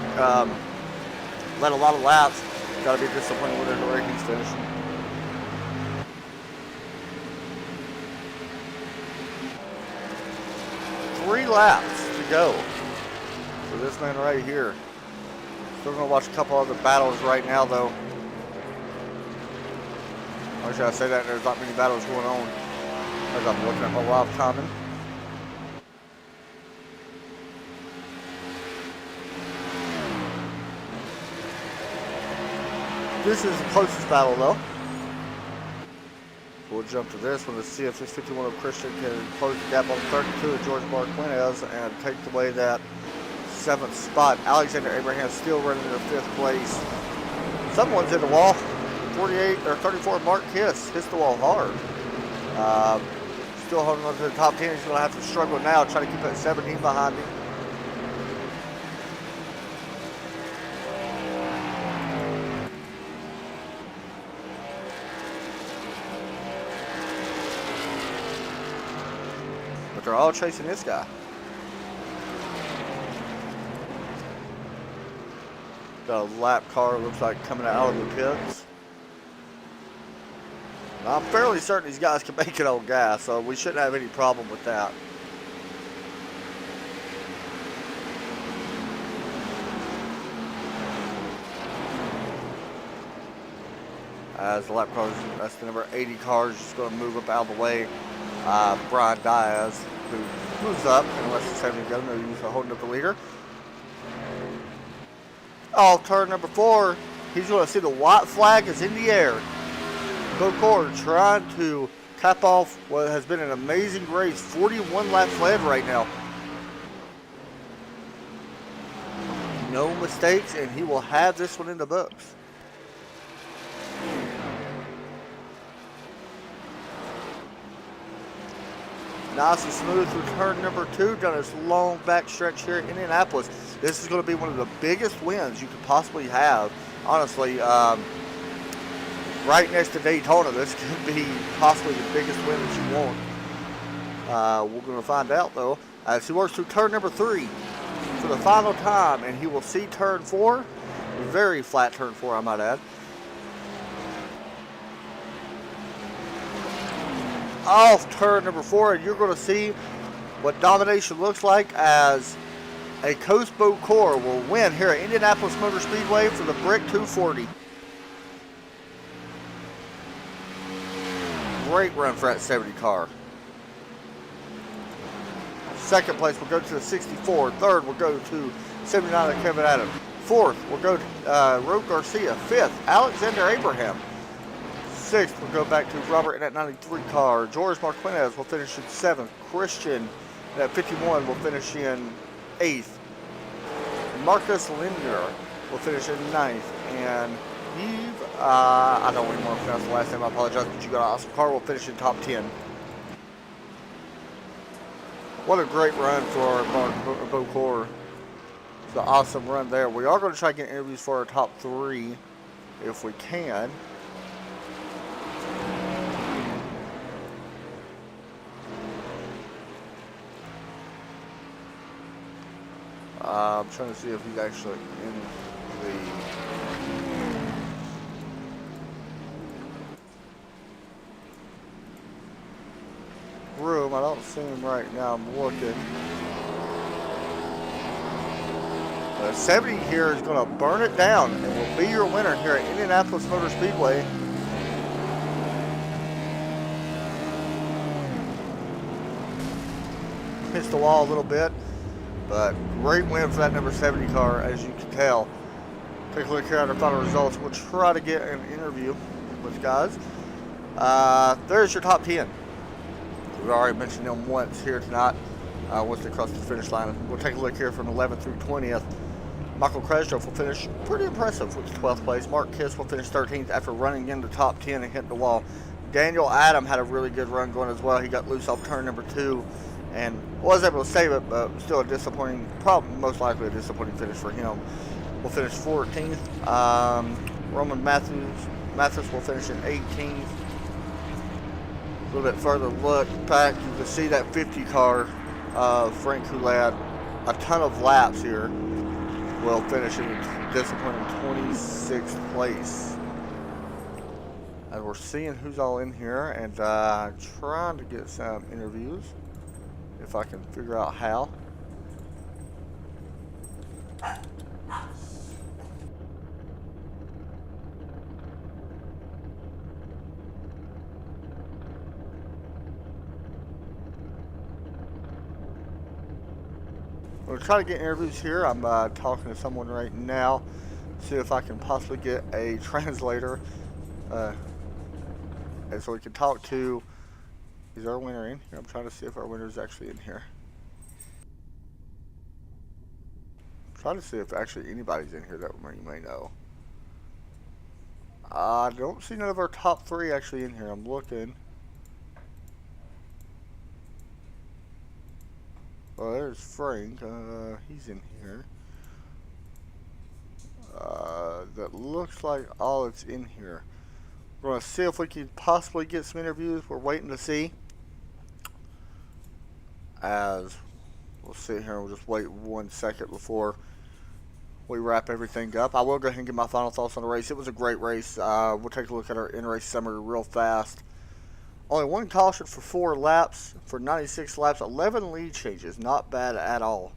led a lot of laps. Got to be disappointed with the way he's finishing. Three laps to go for this man right here. Still going to watch a couple other battles right now, though. Why should I say that? There's not many battles going on as I'm looking at my live comment. This is the closest battle, though. We'll jump to this one to see if this 51 of Christian can close the gap on 32 of George Marquinez and take away that 7th spot. Alexander Abraham still running in 5th place. Someone's in the wall. 48 or 34 Mark Kiss hits the wall hard. Still holding on to the top 10. He's going to have to struggle now, try to keep that 17 behind him. They're all chasing this guy. Got a lap car, looks like, coming out of the pits. Now, I'm fairly certain these guys can make it on gas, so we shouldn't have any problem with that. As the lap cars, that's the number 80 car is just going to move up out of the way. Brian Diaz, who moves up, and lets the 70 go. No use of holding up the leader. Oh, turn number 4. He's going to see the white flag is in the air. Bocor trying to cap off what has been an amazing race. 41 laps led right now. No mistakes, and he will have this one in the books. Nice and smooth through turn number 2, down this long back stretch here in Indianapolis. This is going to be one of the biggest wins you could possibly have. Honestly, right next to Daytona, this could be possibly the biggest win that you want. We're going to find out, though, as he works through turn number 3 for the final time, and he will see turn 4. Very flat turn 4, I might add. Off turn number 4, and you're going to see what domination looks like as a Coast Boat Core will win here at Indianapolis Motor Speedway for the Brick 240. Great run for that 70 car. Second place will go to the 64. Third will go to 79 of Kevin Adams. Fourth will go to Roque Garcia. Fifth, Alexander Abraham. Sixth will go back to Robert in that 93 car. George Marquez will finish in 7th. Christian in that 51 will finish in 8th. Marcus Lindner will finish in 9th. And Yves, I don't even want to pronounce the last name, I apologize, but you got an awesome car, will finish in top 10. What a great run for Bocor. It's an awesome run there. We are going to try to get interviews for our top 3 if we can. I'm trying to see if he's actually in the room. I don't see him right now. I'm looking. 70 here is going to burn it down and will be your winner here at Indianapolis Motor Speedway. Hits the wall a little bit, but great win for that number 70 car, as you can tell. Take a look here at our final results. We'll try to get an interview with guys. There's your top 10. We've already mentioned them once here tonight. Once they cross the finish line. We'll take a look here from 11th through 20th. Michael Kresdorf will finish pretty impressive with 12th place. Mark Kiss will finish 13th after running in the top 10 and hitting the wall. Daniel Adam had a really good run going as well. He got loose off turn number 2 and was able to save it, but still a disappointing, probably most likely a disappointing finish for him. We'll finish 14th. Roman Mathis will finish in 18th. A little bit further look back, you can see that 50 car, Frank Coulad, a ton of laps here, will finish in disappointing 26th place. And we're seeing who's all in here and trying to get some interviews, if I can figure out how. We'll try to get interviews here. I'm talking to someone right now, see if I can possibly get a translator, and so we can talk to. Is our winner in here? I'm trying to see if our winner is actually in here. I'm trying to see if actually anybody's in here that you may know. I don't see none of our top 3 actually in here. I'm looking. Well, there's Frank. He's in here. That looks like all that's in here. We're going to see if we can possibly get some interviews. We're waiting to see. As we'll sit here and we'll just wait 1 second before we wrap everything up. I will go ahead and give my final thoughts on the race. It was a great race. We'll take a look at our in-race summary real fast. Only 1 caution for 4 laps, for 96 laps, 11 lead changes. Not bad at all.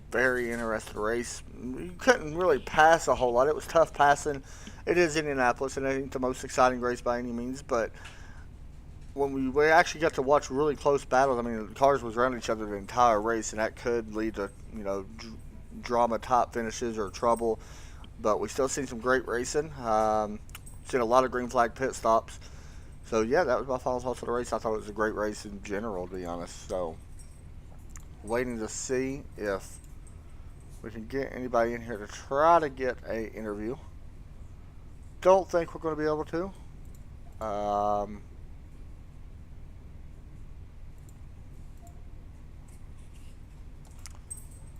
Very interesting race. You couldn't really pass a whole lot. It was tough passing. It is Indianapolis, and it ain't the most exciting race by any means, but when we actually got to watch really close battles, I mean, the cars was around each other the entire race, and that could lead to, you know, drama top finishes or trouble, but we still seen some great racing. Seen a lot of green flag pit stops. So, yeah, that was my final thoughts of the race. I thought it was a great race in general, to be honest. So, waiting to see if we can get anybody in here to try to get an interview. Don't think we're going to be able to.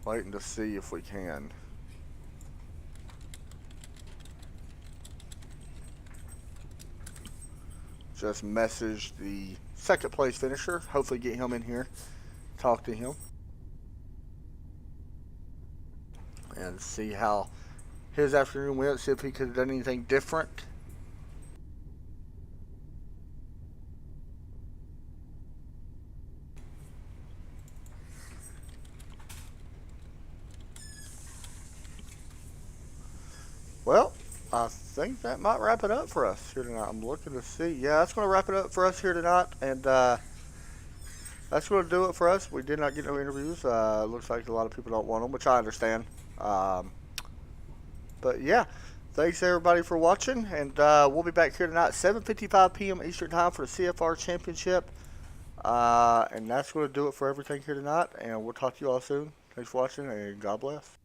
Waiting to see if we can. Just message the second place finisher. Hopefully get him in here. Talk to him. And see how his afternoon went. See if he could have done anything different. Well, I think that might wrap it up for us here tonight. I'm looking to see. Yeah, that's going to wrap it up for us here tonight. And that's going to do it for us. We did not get no interviews. Looks like a lot of people don't want them, which I understand. But yeah, thanks everybody for watching. And we'll be back here tonight, 7:55 p.m. Eastern Time for the CFR Championship. And that's going to do it for everything here tonight. And we'll talk to you all soon. Thanks for watching, and God bless.